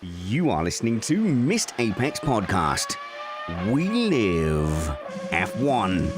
You are listening to Missed Apex Podcast. We live F1.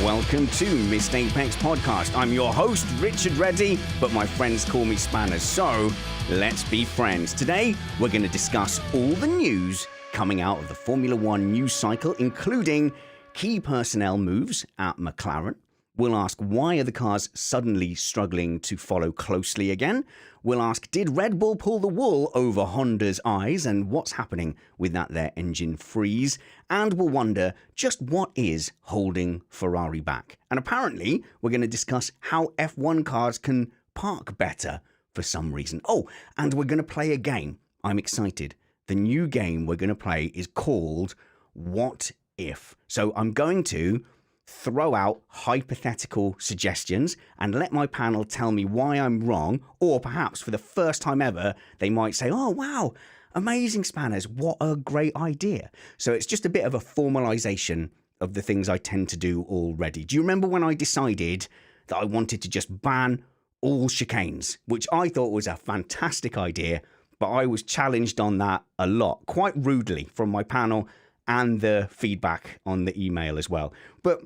Welcome to Missed Apex Podcast. I'm your host, Richard Reddy, but my friends call me Spanners, so let's be friends. Today, we're going to discuss all the news coming out of the Formula One news cycle, including key personnel moves at McLaren. We'll ask, why are the cars suddenly struggling to follow closely again? We'll ask, did Red Bull pull the wool over Honda's eyes, and what's happening with their engine freeze? And we'll wonder just what is holding Ferrari back. And apparently, we're going to discuss how F1 cars can park better for some reason. Oh, and we're going to play a game. I'm excited. The new game we're going to play is called What If? So I'm going to throw out hypothetical suggestions and let my panel tell me why I'm wrong, or perhaps for the first time ever, they might say, oh, wow, amazing, Spanners, what a great idea. So it's just a bit of a formalization of the things I tend to do already. Do you remember when I decided that I wanted to just ban all chicanes, which I thought was a fantastic idea, but I was challenged on that a lot, quite rudely, from my panel and the feedback on the email as well. But,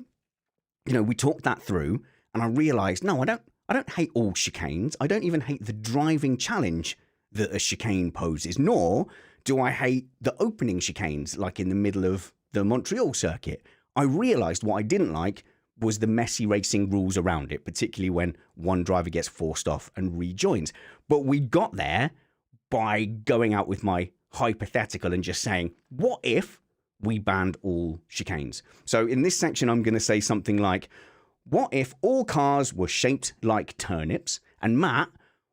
you know, we talked that through and I realized, no, I don't hate all chicanes. I don't even hate the driving challenge that a chicane poses, nor do I hate the opening chicanes, like in the middle of the Montreal circuit. I realized what I didn't like was the messy racing rules around it, particularly when one driver gets forced off and rejoins. But we got there by going out with my hypothetical and just saying, what if we banned all chicanes? So in this section, I'm going to say something like, what if all cars were shaped like turnips? And Matt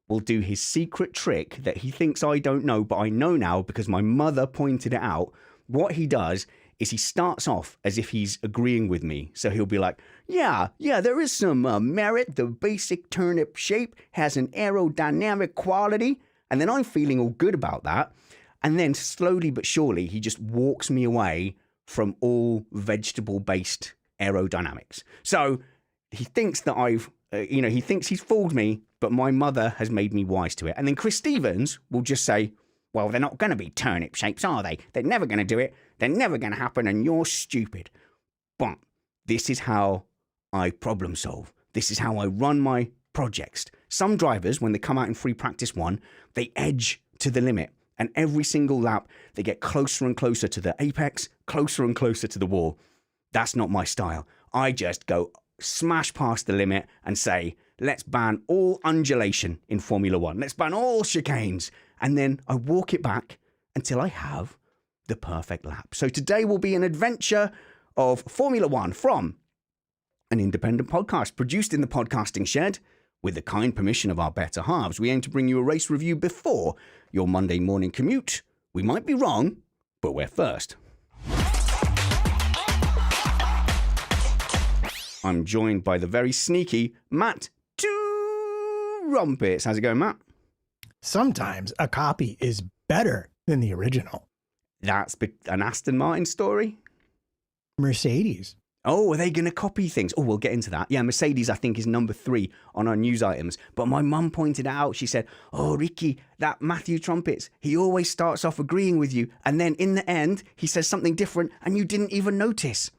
will do his secret trick that he thinks I don't know, but I know now because my mother pointed it out. What he does is he starts off as if he's agreeing with me. So he'll be like, yeah, there is some merit. The basic turnip shape has an aerodynamic quality. And then I'm feeling all good about that. And then slowly but surely, he just walks me away from all vegetable-based aerodynamics. So he thinks that he thinks he's fooled me, but my mother has made me wise to it. And then Chris Stevens will just say, well, they're not going to be turnip shapes, are they? They're never going to do it. They're never going to happen, and you're stupid. But this is how I problem solve. This is how I run my projects. Some drivers, when they come out in free practice one, they edge to the limit. And every single lap, they get closer and closer to the apex, closer and closer to the wall. That's not my style. I just go smash past the limit and say, let's ban all undulation in Formula One. Let's ban all chicanes. And then I walk it back until I have the perfect lap. So today will be an adventure of Formula One from an independent podcast produced in the podcasting shed. With the kind permission of our better halves, we aim to bring you a race review before your Monday morning commute. We might be wrong, but we're first. I'm joined by the very sneaky Matt Trumpets. How's it going, Matt? Sometimes a copy is better than the original. That's an Aston Martin story? Mercedes. Oh, are they going to copy things? Oh, we'll get into that. Yeah, Mercedes, I think, is number 3 on our news items. But my mum pointed out, she said, oh, Ricky, that Matthew Trumpets, he always starts off agreeing with you. And then in the end, he says something different and you didn't even notice.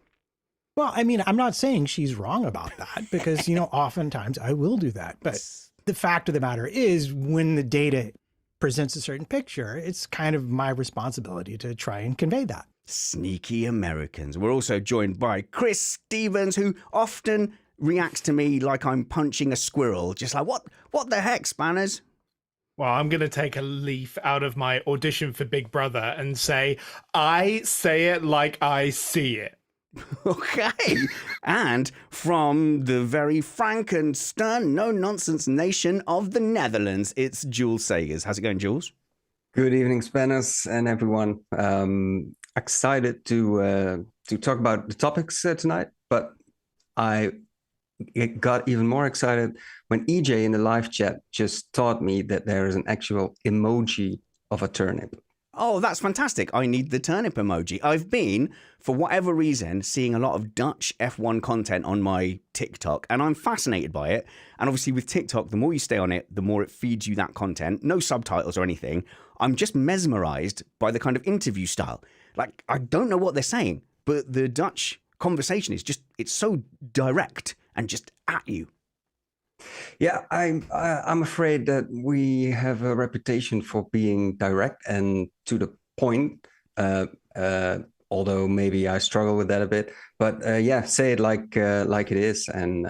Well, I mean, I'm not saying she's wrong about that because, oftentimes I will do that. But the fact of the matter is when the data presents a certain picture, it's kind of my responsibility to try and convey that. Sneaky Americans. We're also joined by Chris Stevens, who often reacts to me like I'm punching a squirrel. Just like, what the heck, Spanners? Well, I'm going to take a leaf out of my audition for Big Brother and say, I say it like I see it. Okay. And from the very frank and stern, no-nonsense nation of the Netherlands, it's Jules Sagers. How's it going, Jules? Good evening, Spanners and everyone. Excited to talk about the topics tonight, but I got even more excited when EJ in the live chat just taught me that there is an actual emoji of a turnip. Oh, that's fantastic. I need the turnip emoji. I've been, for whatever reason, seeing a lot of Dutch F1 content on my TikTok, and I'm fascinated by it. And obviously with TikTok, the more you stay on it, the more it feeds you that content. No subtitles or anything. I'm just mesmerized by the kind of interview style. Like, I don't know what they're saying, but the Dutch conversation is just, it's so direct and just at you. Yeah, I'm afraid that we have a reputation for being direct and to the point. Although maybe I struggle with that a bit, but yeah, say it like it is, and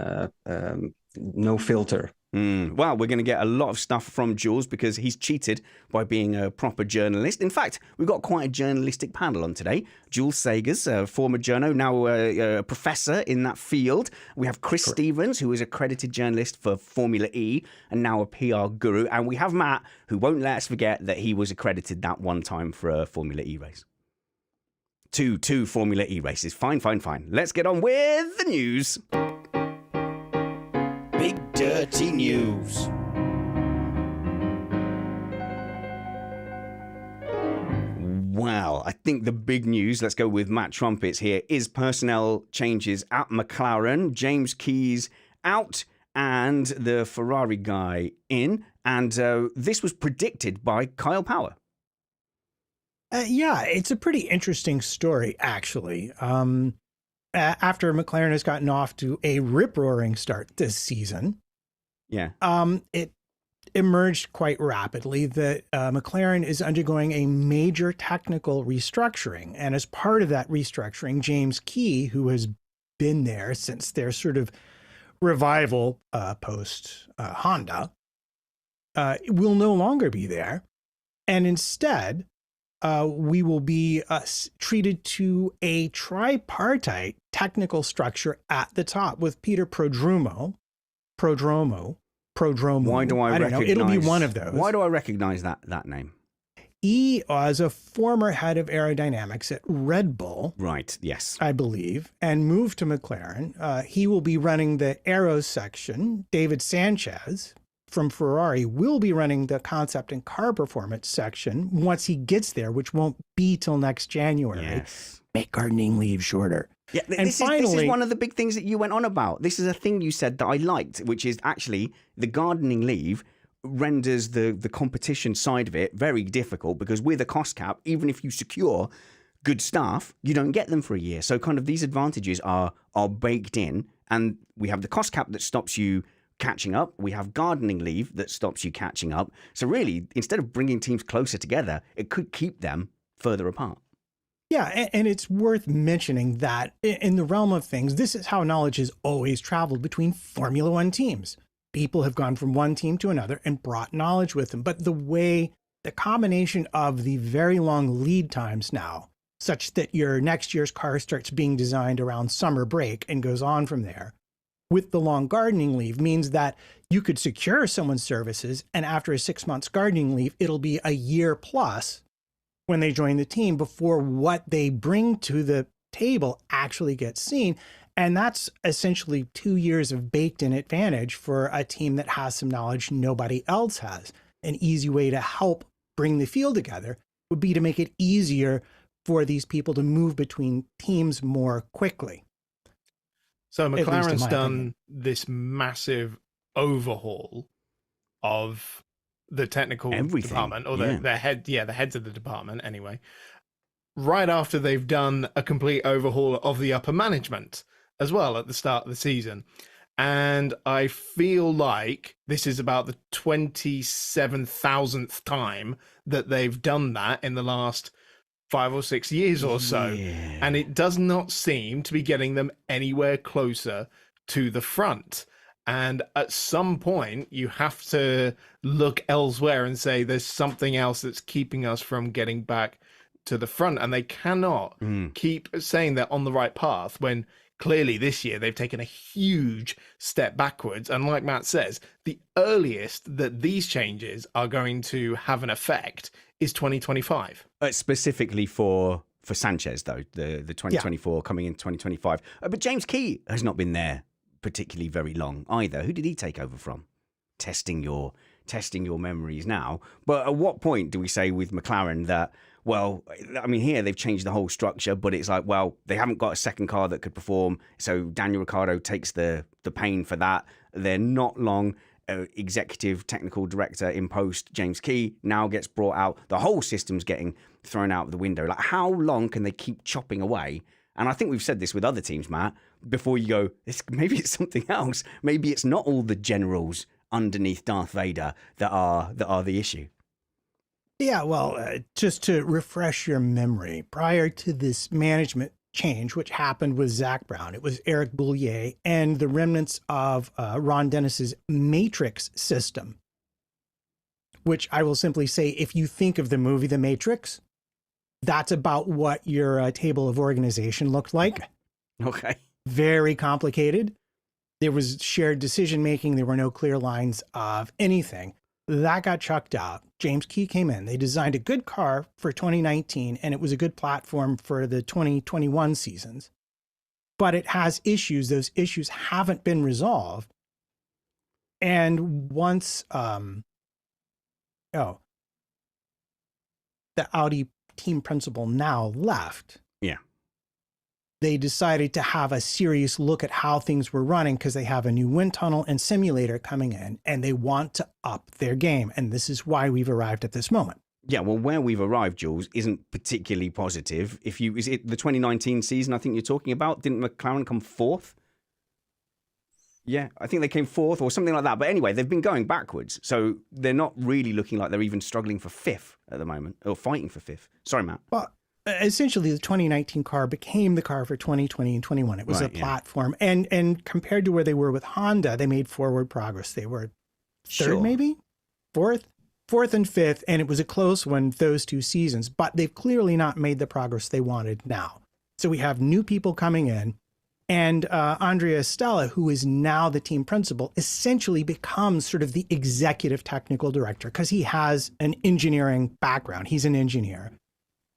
no filter. Well, we're going to get a lot of stuff from Jules because he's cheated by being a proper journalist. In fact, we've got quite a journalistic panel on today. Jules Sagers, a former journo, now a professor in that field. We have Chris Stevens, who is accredited journalist for Formula E and now a PR guru. And we have Matt, who won't let us forget that he was accredited that one time for a Formula E race. Two Formula E races. Fine. Let's get on with the news. Big Dirty News. Well, I think the big news, let's go with Matt Trumpets here, is personnel changes at McLaren. James Key's out and the Ferrari guy in. And this was predicted by Kyle Power. Yeah, it's a pretty interesting story, actually. After McLaren has gotten off to a rip-roaring start this season, it emerged quite rapidly that McLaren is undergoing a major technical restructuring. And as part of that restructuring, James Key, who has been there since their sort of revival post Honda, will no longer be there. And instead, we will be treated to a tripartite technical structure at the top with Peter Prodromou. Why do I recognize? Don't know. It'll be one of those. Why do I recognize that name? He was a former head of aerodynamics at Red Bull. Right, yes. I believe, and moved to McLaren. He will be running the aero section. David Sanchez from Ferrari will be running the concept and car performance section once he gets there, which won't be till next January. Yes. Make gardening leave shorter. Yeah, And this finally, is one of the big things that you went on about. This is a thing you said that I liked, which is actually the gardening leave renders the competition side of it very difficult because with a cost cap, even if you secure good staff, you don't get them for a year. So kind of these advantages are baked in, and we have the cost cap that stops you catching up. We have gardening leave that stops you catching up. So really, instead of bringing teams closer together, it could keep them further apart. Yeah, and it's worth mentioning that in the realm of things, this is how knowledge has always traveled between Formula One teams. People have gone from one team to another and brought knowledge with them. But the combination of the very long lead times now, such that your next year's car starts being designed around summer break and goes on from there, with the long gardening leave means that you could secure someone's services, and after a 6 months gardening leave, it'll be a year plus when they join the team before what they bring to the table actually gets seen. And that's essentially 2 years of baked in advantage for a team that has some knowledge nobody else has. An easy way to help bring the field together would be to make it easier for these people to move between teams more quickly. So McLaren's done this massive overhaul of the technical department, or the heads of the department anyway, right after they've done a complete overhaul of the upper management as well at the start of the season. And I feel like this is about the 27,000th time that they've done that in the last 5 or 6 years or so. Yeah. And it does not seem to be getting them anywhere closer to the front. And at some point, you have to look elsewhere and say there's something else that's keeping us from getting back to the front. And they cannot keep saying they're on the right path when clearly this year they've taken a huge step backwards. And like Matt says, the earliest that these changes are going to have an effect is 2025. Specifically for Sanchez, though, the 2024 coming in 2025. But James Key has not been there particularly very long either. Who did he take over from? Testing your memories now. But at what point do we say with McLaren that well, I mean, here they've changed the whole structure, but it's like, well, they haven't got a second car that could perform. So Daniel Ricciardo takes the pain for that. They're not long. Executive technical director in post, James Key, now gets brought out. The whole system's getting thrown out of the window. Like, how long can they keep chopping away? And I think we've said this with other teams, Matt, before you go, maybe it's something else. Maybe it's not all the generals underneath Darth Vader that are the issue. Yeah, well, just to refresh your memory, prior to this management change, which happened with Zach Brown, it was Eric Boulier and the remnants of Ron Dennis's Matrix system, which I will simply say, if you think of the movie The Matrix, that's about what your table of organization looked like. Okay. Very complicated. There was shared decision making. There were no clear lines of anything. That got chucked out. James Key came in. They designed a good car for 2019, and it was a good platform for the 2021 seasons. But it has issues. Those issues haven't been resolved. And once, the Audi team principal now left. Yeah. They decided to have a serious look at how things were running because they have a new wind tunnel and simulator coming in, and they want to up their game. And this is why we've arrived at this moment. Yeah, well, where we've arrived, Jules, isn't particularly positive. Is it the 2019 season I think you're talking about? Didn't McLaren come fourth? Yeah, I think they came fourth or something like that. But anyway, they've been going backwards. So they're not really looking like they're even struggling for fifth at the moment, or fighting for fifth. Sorry, Matt. Well, essentially, the 2019 car became the car for 2020 and 21. It was a platform. And compared to where they were with Honda, they made forward progress. They were third, maybe? Fourth and fifth. And it was a close one those two seasons. But they've clearly not made the progress they wanted now. So we have new people coming in. And Andrea Stella, who is now the team principal, essentially becomes sort of the executive technical director because he has an engineering background. He's an engineer.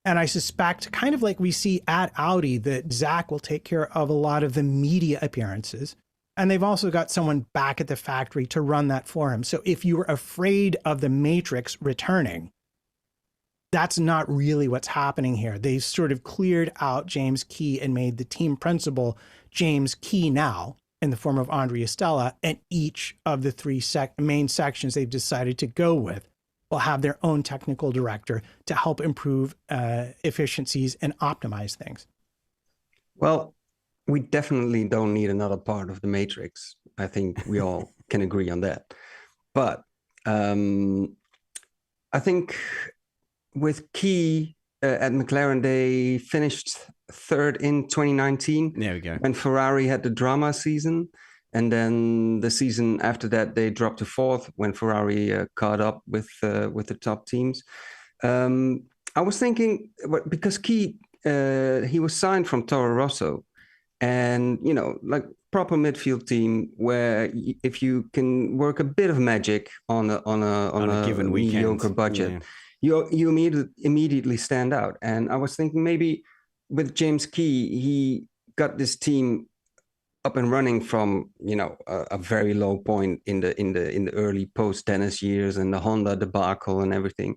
And I suspect, kind of like we see at Audi, that Zach will take care of a lot of the media appearances. And they've also got someone back at the factory to run that for him. So if you were afraid of the Matrix returning, that's not really what's happening here. They've sort of cleared out James Key and made the team principal James Key now in the form of Andrea Stella, and each of the three main sections they've decided to go with will have their own technical director to help improve efficiencies and optimize things. Well, we definitely don't need another part of the Matrix. I think we all can agree on that. But I think with Key at McLaren, they finished third in 2019. There we go. When Ferrari had the drama season. And then the season after that, they dropped to fourth when Ferrari caught up with the top teams. I was thinking, because Key, he was signed from Toro Rosso, and, you know, like proper midfield team where if you can work a bit of magic on a given mediocre budget, you immediately stand out. And I was thinking maybe with James Key, he got this team up and running from, you know, a very low point in the early post Dennis years and the Honda debacle and everything.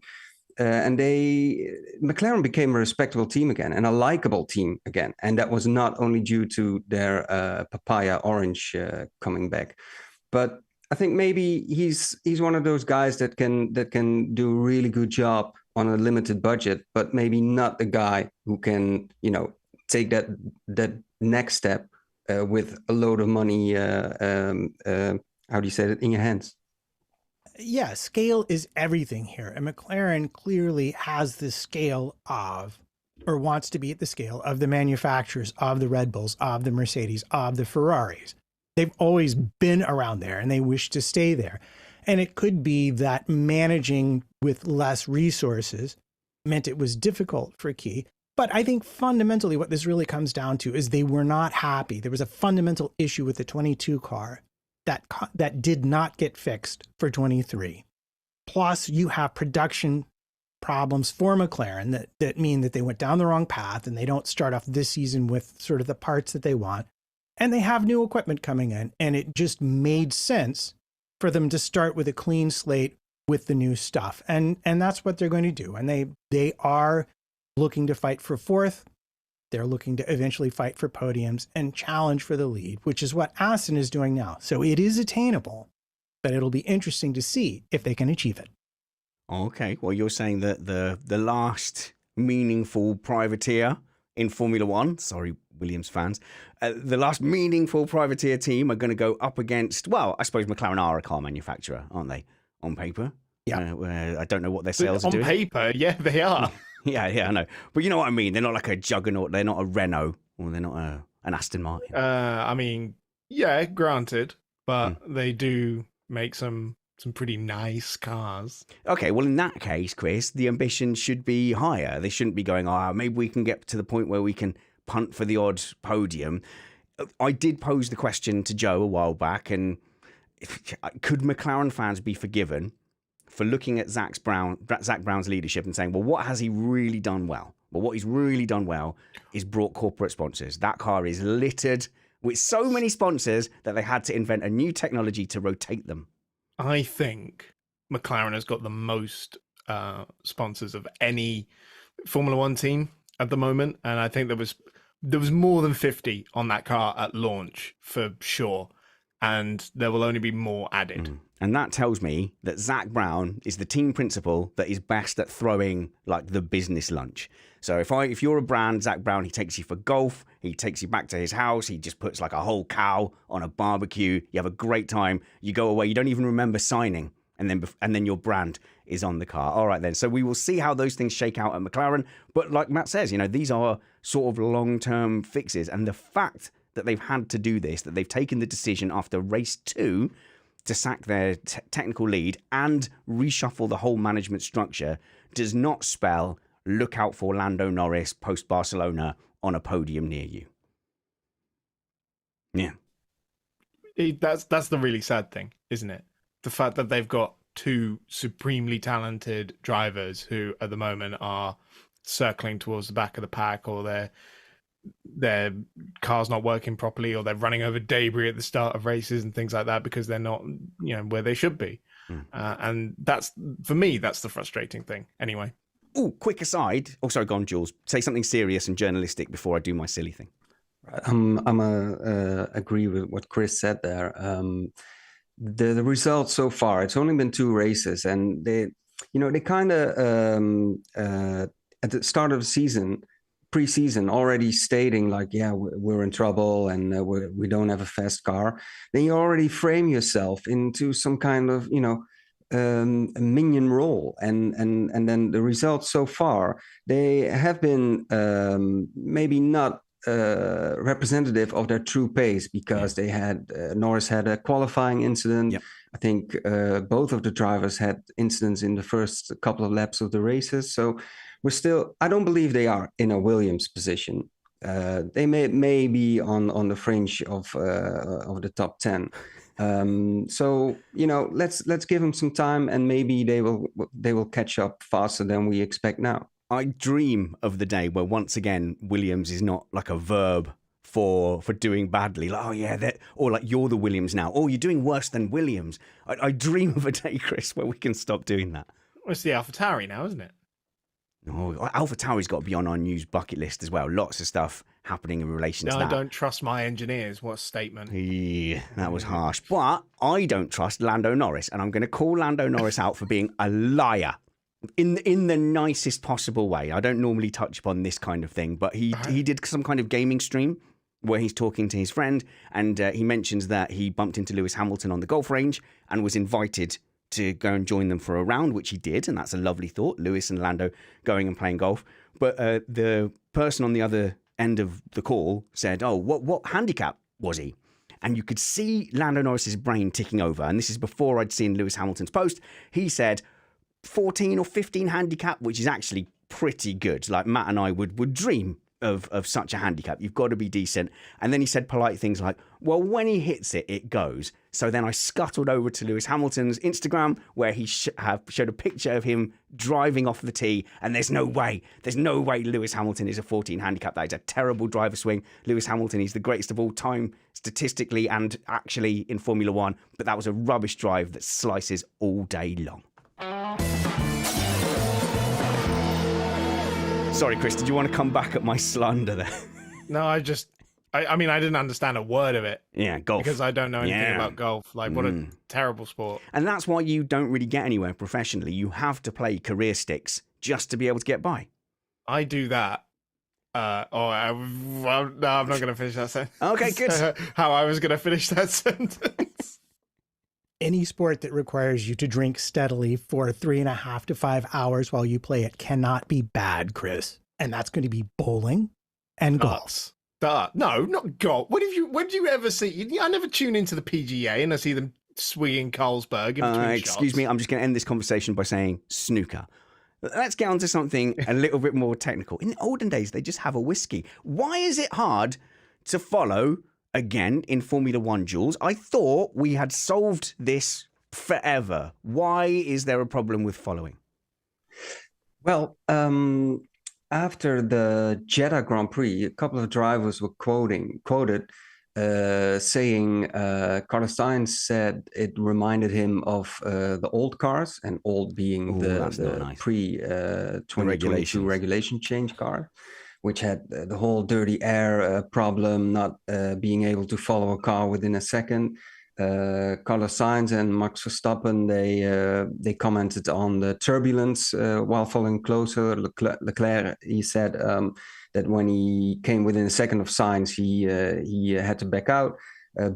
And McLaren became a respectable team again and a likable team again. And that was not only due to their papaya orange coming back, but I think maybe he's one of those guys that can do a really good job on a limited budget, but maybe not the guy who can, you know, take that next step with a load of money. How do you say it, in your hands? Yeah, scale is everything here. And McLaren clearly has the scale of, or wants to be at the scale of, the manufacturers of the Red Bulls, of the Mercedes, of the Ferraris. They've always been around there and they wish to stay there. And it could be that managing with less resources meant it was difficult for Key. But I think fundamentally what this really comes down to is they were not happy. There was a fundamental issue with the 22 car that did not get fixed for 23. Plus, you have production problems for McLaren that mean that they went down the wrong path and they don't start off this season with sort of the parts that they want. And they have new equipment coming in, and it just made sense for them to start with a clean slate with the new stuff. And that's what they're going to do. And they are looking to fight for fourth. They're looking to eventually fight for podiums and challenge for the lead, which is what Aston is doing now. So it is attainable, but it'll be interesting to see if they can achieve it. Okay, well, you're saying that the last meaningful privateer in Formula One, sorry, Williams fans, the last meaningful privateer team are going to go up against, well, I suppose McLaren are a car manufacturer, aren't they, on paper? Yeah. I don't know what their sales are doing. On paper, yeah, they are. Yeah, I know. But you know what I mean? They're not like a juggernaut. They're not a Renault, or they're not an Aston Martin. I mean, yeah, granted, but they do make some pretty nice cars. Okay, well, in that case, Chris, the ambition should be higher. They shouldn't be going, maybe we can get to the point where we can punt for the odd podium. I did pose the question to Joe a while back, and could McLaren fans be forgiven for looking at Zach Brown's leadership and saying, well, what has he really done well? Well, what he's really done well is brought corporate sponsors. That car is littered with so many sponsors that they had to invent a new technology to rotate them. I think McLaren has got the most sponsors of any Formula One team at the moment, and I think there was more than 50 on that car at launch for sure, and there will only be more added. And that tells me that Zach Brown is the team principal that is best at throwing like the business lunch. So if you're a brand, Zach Brown, he takes you for golf, he takes you back to his house, he just puts like a whole cow on a barbecue, you have a great time, you go away, you don't even remember signing, and then your brand is on the car. All right then, so we will see how those things shake out at McLaren. But like Matt says, these are sort of long-term fixes, and the fact that they've had to do this, that they've taken the decision after race 2 to sack their technical lead and reshuffle the whole management structure does not spell look out for Lando Norris post-Barcelona on a podium near you. Yeah. That's the really sad thing, isn't it? The fact that they've got two supremely talented drivers who at the moment are circling towards the back of the pack, or their car's not working properly, or they're running over debris at the start of races and things like that because they're not, where they should be. And that's, for me, that's the frustrating thing. Anyway. Oh, quick aside. Oh, sorry, go on, Jules. Say something serious and journalistic before I do my silly thing. I'm agree with what Chris said there. The results so far, it's only been 2 races, and they kind of at the start of the season, pre-season, already stating like, yeah, we're in trouble and we don't have a fast car. Then you already frame yourself into some kind of a minion role, and then the results so far, they have been maybe not representative of their true pace, because they had Norris had a qualifying incident. Yep. I think both of the drivers had incidents in the first couple of laps of the races. So I don't believe they are in a Williams position. They may be on the fringe of the top 10. So let's give them some time, and maybe they will catch up faster than we expect now. I dream of the day where once again Williams is not like a verb for doing badly. Like, oh yeah, or like you're the Williams now. Oh, you're doing worse than Williams. I dream of a day, Chris, where we can stop doing that. Well, it's the AlphaTauri now, isn't it? No, AlphaTauri's got to be on our news bucket list as well. Lots of stuff happening in relation to that. I don't trust my engineers. What a statement. Yeah, that was harsh. But I don't trust Lando Norris, and I'm going to call Lando Norris out for being a liar. In the nicest possible way. I don't normally touch upon this kind of thing, but he did some kind of gaming stream where he's talking to his friend, and he mentions that he bumped into Lewis Hamilton on the golf range and was invited to go and join them for a round, which he did, and that's a lovely thought, Lewis and Lando going and playing golf. But the person on the other end of the call said, oh, what handicap was he? And you could see Lando Norris's brain ticking over, and this is before I'd seen Lewis Hamilton's post. He said 14 or 15 handicap, which is actually pretty good. Like Matt and I would dream of such a handicap. You've got to be decent. And then he said polite things like, well, when he hits it, it goes. So then I scuttled over to Lewis Hamilton's Instagram, where he showed a picture of him driving off the tee. And there's no way Lewis Hamilton is a 14 handicap. That is a terrible driver swing. Lewis Hamilton, he's the greatest of all time, statistically and actually in Formula One. But that was a rubbish drive that slices all day long. Sorry, Chris, did you want to come back at my slander there? No, I mean, I didn't understand a word of it. Yeah, golf. Because I don't know anything about golf. Like, what a terrible sport. And that's why you don't really get anywhere professionally. You have to play career sticks just to be able to get by. I do that. No, I'm not going to finish that sentence. Okay, good. How I was going to finish that sentence. Any sport that requires you to drink steadily for 3.5 to 5 hours while you play it cannot be bad, Chris. And that's going to be bowling and golf. No, not golf. When do you ever see? I never tune into the PGA and I see them swinging Carlsberg in between Excuse shots. me, I'm just going to end this conversation by saying snooker. Let's get on to something a little bit more technical. In the olden days, they just have a whiskey. Why is it hard to follow, again, in Formula One, Jules? I thought we had solved this forever. Why is there a problem with following? Well, after the Jeddah Grand Prix, a couple of drivers were quoted saying Carlos Sainz said it reminded him of the old cars, and old being the pre-2022 regulation change car, which had the whole dirty air problem, not being able to follow a car within a second. Carlos Sainz and Max Verstappen, they commented on the turbulence while following closer. Leclerc, he said that when he came within a second of Sainz, he had to back out.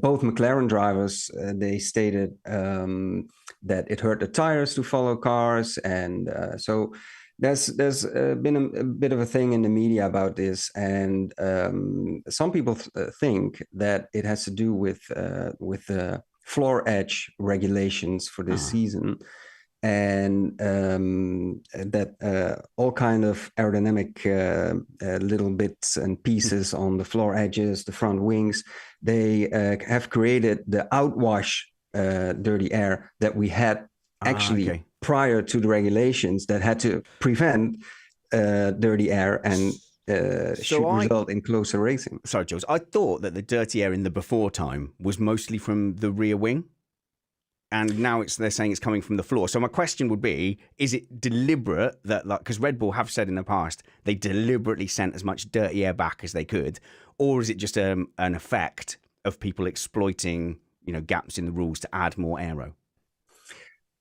Both McLaren drivers, they stated that it hurt the tires to follow cars, and so there's been a bit of a thing in the media about this, and some people think that it has to do with the floor edge regulations for this season, and that all kind of aerodynamic little bits and pieces on the floor edges, the front wings, they have created the outwash dirty air that we had actually prior to the regulations that had to prevent dirty air and result in closer racing. Sorry, Jules. I thought that the dirty air in the before time was mostly from the rear wing, and now they're saying it's coming from the floor. So my question would be, is it deliberate that, like, because Red Bull have said in the past, they deliberately sent as much dirty air back as they could, or is it just an effect of people exploiting, gaps in the rules to add more aero?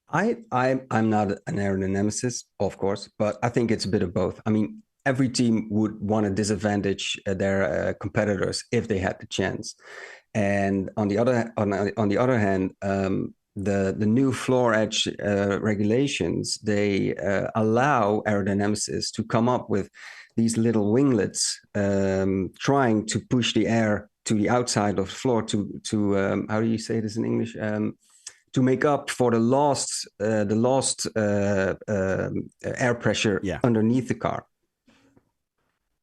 I'm not an aerodynamicist, of course, but I think it's a bit of both. I mean, every team would want to disadvantage their competitors if they had the chance. And on the other hand, the new floor edge regulations, they allow aerodynamicists to come up with these little winglets, trying to push the air to the outside of the floor to how do you say this in English? To make up for the lost air pressure underneath the car.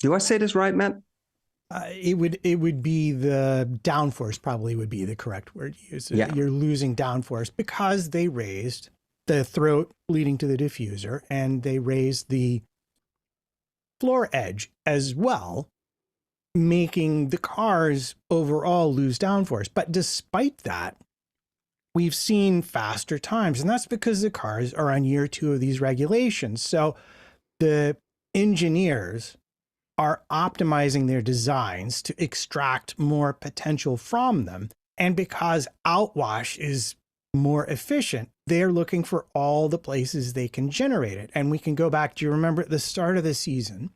Do I say this right, Matt? It would be the downforce, probably would be the correct word to use. Yeah. You're losing downforce because they raised the throat leading to the diffuser, and they raised the floor edge as well, making the cars overall lose downforce. But despite that, we've seen faster times, and that's because the cars are on year 2 of these regulations. So the engineers are optimizing their designs to extract more potential from them. And because outwash is more efficient, they're looking for all the places they can generate it. And we can go back, do you remember at the start of the season,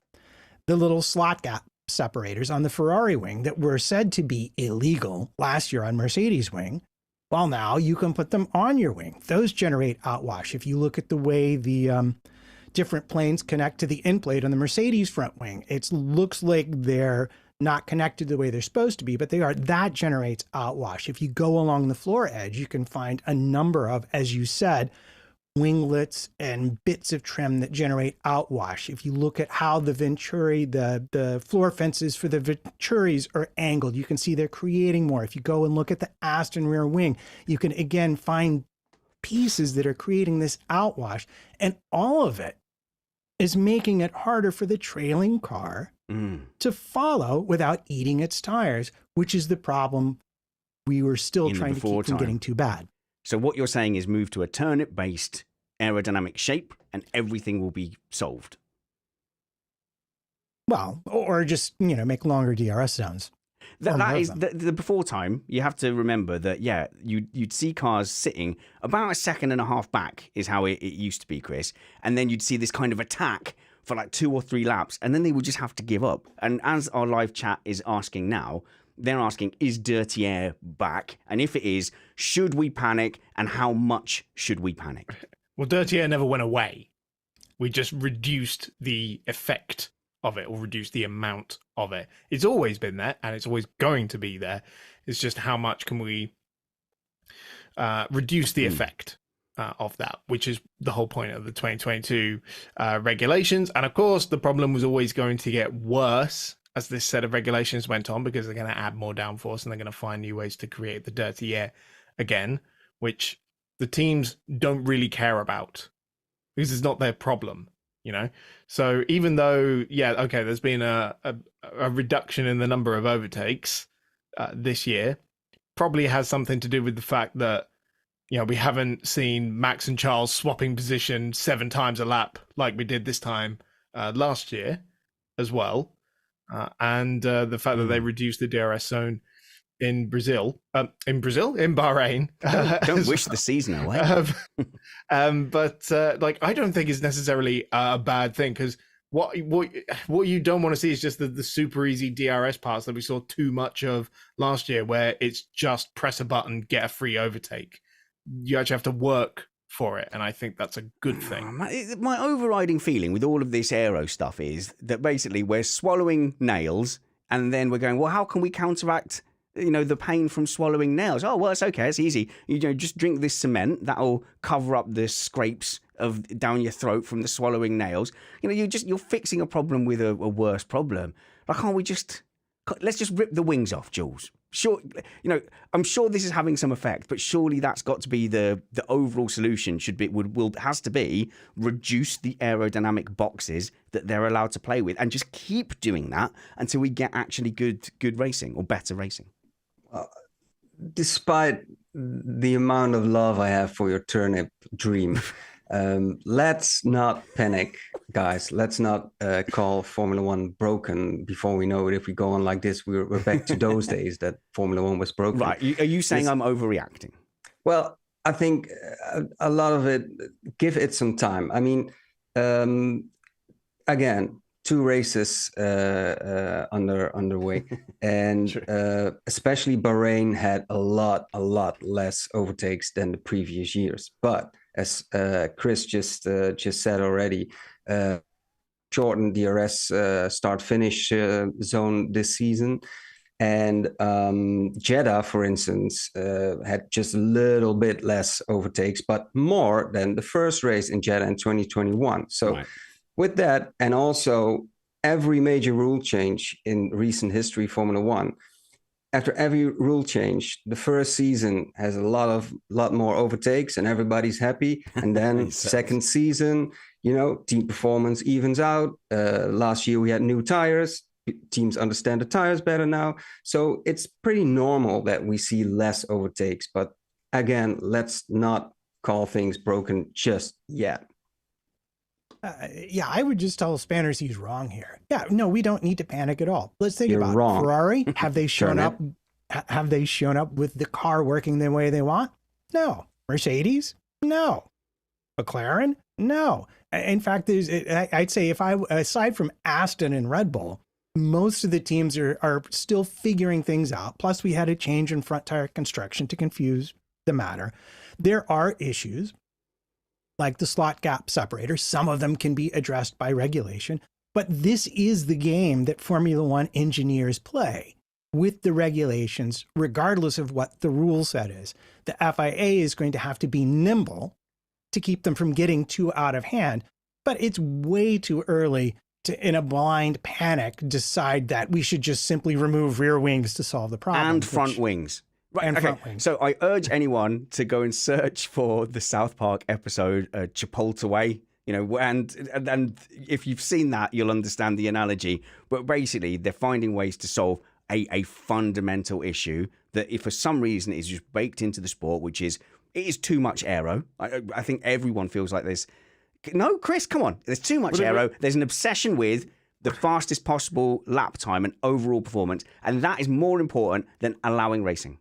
the little slot gap separators on the Ferrari wing that were said to be illegal last year on Mercedes wing? Well, now you can put them on your wing. Those generate outwash. If you look at the way the different planes connect to the end plate on the Mercedes front wing, it looks like they're not connected the way they're supposed to be, but they are. That generates outwash. If you go along the floor edge, you can find a number of, as you said, winglets and bits of trim that generate outwash. If you look at how the Venturi, the floor fences for the Venturis are angled, you can see they're creating more. If you go and look at the Aston rear wing, you can again find pieces that are creating this outwash, and all of it is making it harder for the trailing car to follow without eating its tires, which is the problem we were still trying to keep from getting too bad. So what you're saying is move to a turnip-based aerodynamic shape and everything will be solved. Well, or just, make longer DRS zones. That is the before time. You have to remember that, you'd see cars sitting about a second and a half back is how it used to be, Chris. And then you'd see this kind of attack for like 2 or 3 laps, and then they would just have to give up. And as our live chat is asking now, they're asking, is dirty air back? And if it is, should we panic? And how much should we panic? Well, dirty air never went away. We just reduced the effect of it, or reduce the amount of it. It's always been there, and it's always going to be there. It's just how much can we reduce the effect of that, which is the whole point of the 2022 regulations. And of course, the problem was always going to get worse as this set of regulations went on, because they're going to add more downforce and they're going to find new ways to create the dirty air again, which the teams don't really care about because it's not their problem. So even though, there's been a reduction in the number of overtakes this year, probably has something to do with the fact that, we haven't seen Max and Charles swapping position 7 times a lap like we did this time last year as well. And the fact that they reduced the DRS zone in Bahrain. Don't wish the season away. But I don't think it's necessarily a bad thing, because what you don't want to see is just the super easy DRS parts that we saw too much of last year, where it's just press a button, get a free overtake. You actually have to work for it, and I think that's a good thing. My overriding feeling with all of this aero stuff is that basically we're swallowing nails, and then we're going, well, how can we counteract the pain from swallowing nails? Oh, well, it's okay. It's easy. Just drink this cement. That'll cover up the scrapes down your throat from the swallowing nails. You're fixing a problem with a worse problem. Like, let's just rip the wings off, Jules. Sure, I'm sure this is having some effect, but surely that's got to be the overall solution. Has to be reduce the aerodynamic boxes that they're allowed to play with, and just keep doing that until we get actually good racing or better racing. Despite the amount of love I have for your turnip dream, let's not panic, guys. Let's not call Formula One broken before we know it. If we go on like this, we're back to those days that Formula One was broken. Right. Are you saying I'm overreacting? Well, I think a lot of it, give it some time. I mean, again, 2 races underway, and especially Bahrain had a lot less overtakes than the previous years. But as Chris just said already, shortened DRS start-finish zone this season. And Jeddah, for instance, had just a little bit less overtakes, but more than the first race in Jeddah in 2021. So with that, and also every major rule change in recent history, Formula One, after every rule change, the first season has a lot more overtakes and everybody's happy. And then second season, team performance evens out. Last year we had new tires. Teams understand the tires better now. So it's pretty normal that we see less overtakes. But again, let's not call things broken just yet. I would just tell Spanners he's wrong here. Yeah, no, we don't need to panic at all. Let's think about wrong. Ferrari. Have they shown up? Have they shown up with the car working the way they want? No. Mercedes? No. McLaren? No. In fact, I'd say aside from Aston and Red Bull, most of the teams are still figuring things out. Plus, we had a change in front tire construction to confuse the matter. There are issues like the slot gap separator. Some of them can be addressed by regulation, but this is the game that Formula One engineers play with the regulations, regardless of what the rule set is. The FIA is going to have to be nimble to keep them from getting too out of hand, but it's way too early to, in a blind panic, decide that we should just simply remove rear wings to solve the problem. And front wings. Right, and okay. front wings. So I urge anyone to go and search for the South Park episode Chipotle Way, and if you've seen that, you'll understand the analogy. But basically, they're finding ways to solve a fundamental issue that, if for some reason is just baked into the sport, which is it is too much aero. I think everyone feels like this. No, Chris, come on. There's too much aero. There's an obsession with the fastest possible lap time and overall performance, and that is more important than allowing racing.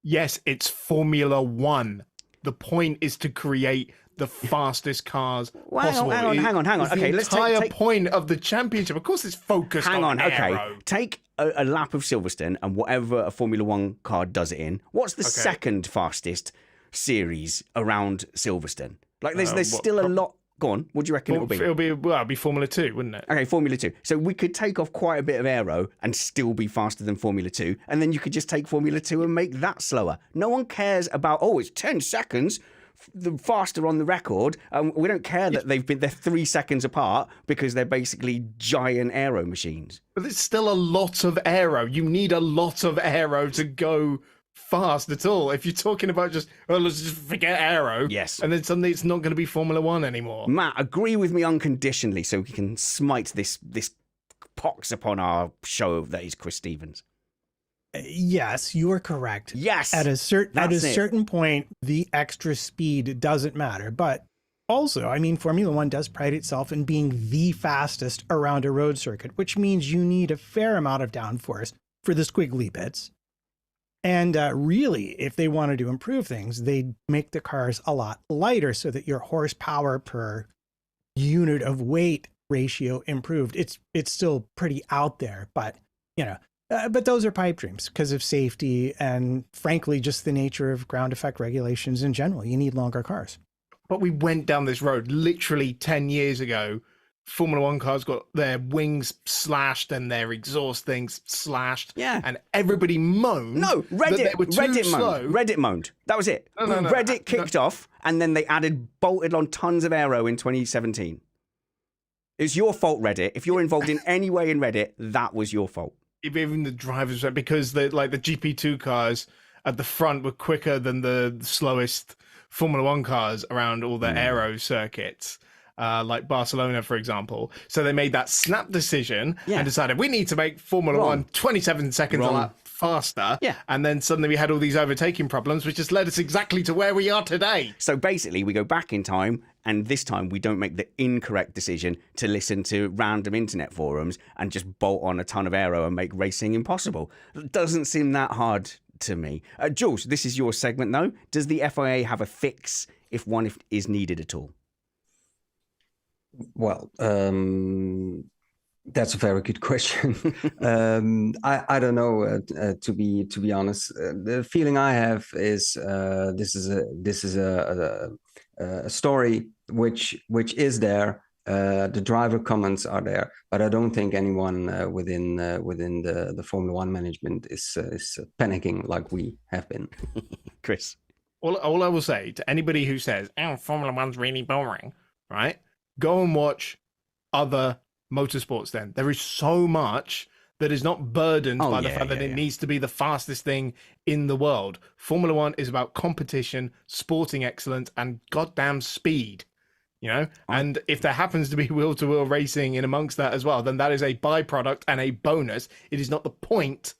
Yes, it's Formula One. The point is to create the fastest cars possible. Hang on. Okay, let's take the entire take point of the championship. Of course, it's focused on aero. Okay, take a lap of Silverstone and whatever a Formula One car does it in. What's the second fastest series around Silverstone? Like, there's still a lot. Go on. What do you reckon it'll be? It'll be Formula 2, wouldn't it? Okay, Formula 2. So we could take off quite a bit of aero and still be faster than Formula 2, and then you could just take Formula 2 and make that slower. No one cares about, it's 10 seconds the faster on the record. We don't care that they're 3 seconds apart because they're basically giant aero machines. But it's still a lot of aero. You need a lot of aero to go fast at all. If you're talking about let's just forget aero. Yes. And then suddenly it's not going to be Formula One anymore. Matt, agree with me unconditionally so we can smite this pox upon our show that is Chris Stevens. Yes, you are correct. Yes. At a certain point, the extra speed doesn't matter. But also, I mean, Formula One does pride itself in being the fastest around a road circuit, which means you need a fair amount of downforce for the squiggly bits. And really, if they wanted to improve things, they'd make the cars a lot lighter so that your horsepower per unit of weight ratio improved. It's still pretty out there, but but those are pipe dreams because of safety and, frankly, just the nature of ground effect regulations in general. You need longer cars. But we went down this road literally 10 years ago. Formula One cars got their wings slashed and their exhaust things slashed. Yeah. And everybody moaned. No, Reddit moaned. That was it. No, Reddit kicked off, and then they bolted on tons of aero in 2017. It's your fault, Reddit. If you're involved in any way in Reddit, that was your fault. Even the drivers, because the GP2 cars at the front were quicker than the slowest Formula One cars around all the aero circuits. Like Barcelona, for example. So they made that snap decision and decided we need to make Formula One 27 seconds a lap faster. Yeah. And then suddenly we had all these overtaking problems, which just led us exactly to where we are today. So basically, we go back in time, and this time we don't make the incorrect decision to listen to random internet forums and just bolt on a ton of aero and make racing impossible. It doesn't seem that hard to me. Jules, this is your segment, though. Does the FIA have a fix if one is needed at all? Well, that's a very good question. I don't know. To be honest, the feeling I have is this is a story which is there. The driver comments are there, but I don't think anyone within the Formula One management is panicking like we have been. Chris, all I will say to anybody who says, "Oh, Formula One's really boring," right? Go and watch other motorsports then. There is so much that is not burdened by the fact that it needs to be the fastest thing in the world. Formula One is about competition, sporting excellence, and goddamn speed. And if there happens to be wheel-to-wheel racing in amongst that as well, then that is a byproduct and a bonus. It is not the point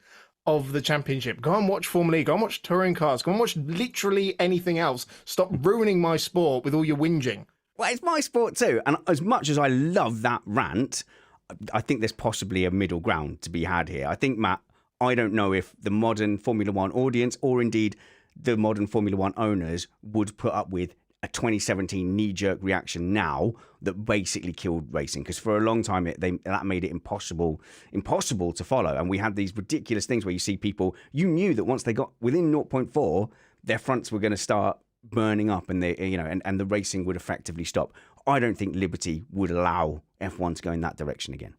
of the championship. Go and watch Formula E. Go and watch touring cars. Go and watch literally anything else. Stop ruining my sport with all your whinging. Well, it's my sport too. And as much as I love that rant, I think there's possibly a middle ground to be had here. I think, Matt, I don't know if the modern Formula One audience or indeed the modern Formula One owners would put up with a 2017 knee-jerk reaction now that basically killed racing. Because for a long time, that made it impossible to follow. And we had these ridiculous things where you see people, you knew that once they got within 0.4, their fronts were going to start burning up and and the racing would effectively stop. I don't think Liberty would allow F1 to go in that direction again.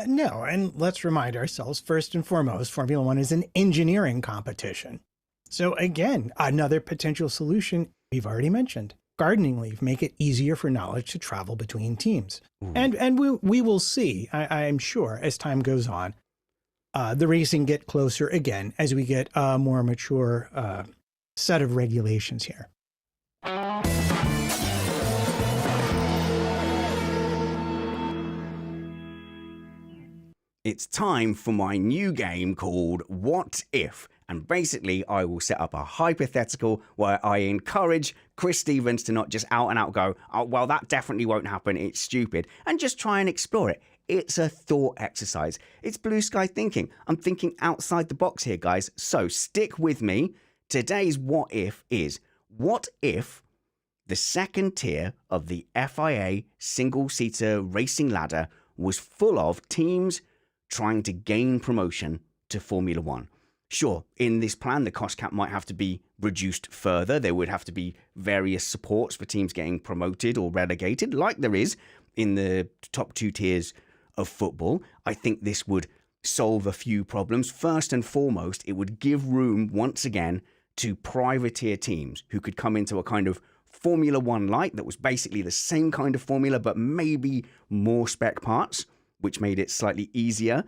No, and let's remind ourselves, first and foremost, Formula One is an engineering competition. So again, another potential solution we've already mentioned, gardening leave, make it easier for knowledge to travel between teams. And we will see, I'm sure, as time goes on, the racing get closer again as we get a more mature set of regulations here. It's time for my new game called What If? And basically, I will set up a hypothetical where I encourage Chris Stevens to not just out and out go, "Oh, well, that definitely won't happen. It's stupid," and just try and explore it. It's a thought exercise. It's blue sky thinking. I'm thinking outside the box here, guys. So stick with me. Today's what if is, what if the second tier of the FIA single-seater racing ladder was full of teams trying to gain promotion to Formula One? Sure, in this plan, the cost cap might have to be reduced further. There would have to be various supports for teams getting promoted or relegated, like there is in the top two tiers of football. I think this would solve a few problems. First and foremost, it would give room once again to privateer teams who could come into a kind of Formula One light that was basically the same kind of formula, but maybe more spec parts, which made it slightly easier,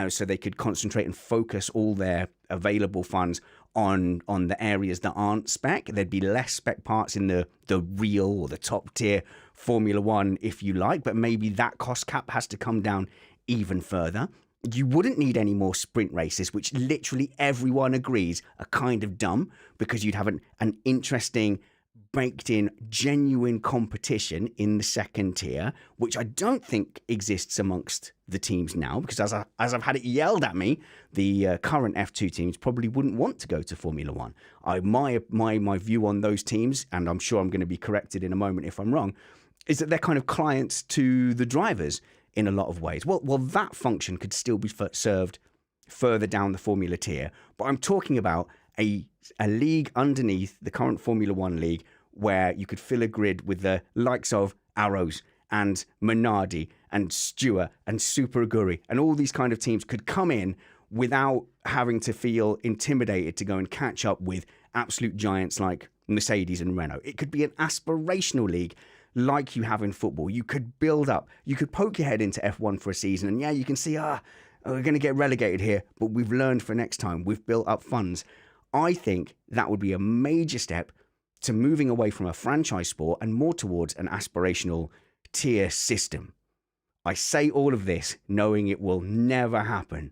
so they could concentrate and focus all their available funds on the areas that aren't spec. There'd be less spec parts in the real or the top tier Formula One, if you like, but maybe that cost cap has to come down even further. You wouldn't need any more sprint races, which literally everyone agrees are kind of dumb, because you'd have an interesting baked in genuine competition in the second tier, which I don't think exists amongst the teams now, because as I've had it yelled at me, the current F2 teams probably wouldn't want to go to Formula One. My view on those teams, and I'm sure I'm going to be corrected in a moment if I'm wrong, is that they're kind of clients to the drivers in a lot of ways. Well, that function could still be served further down the Formula tier, but I'm talking about a league underneath the current Formula One league, where you could fill a grid with the likes of Arrows and Minardi and Stewart and Super Aguri, and all these kind of teams could come in without having to feel intimidated to go and catch up with absolute giants like Mercedes and Renault. It could be an aspirational league like you have in football. You could build up, you could poke your head into F1 for a season, and yeah, you can see, we're going to get relegated here, but we've learned for next time. We've built up funds. I think that would be a major step to moving away from a franchise sport and more towards an aspirational tier system. I say all of this knowing it will never happen.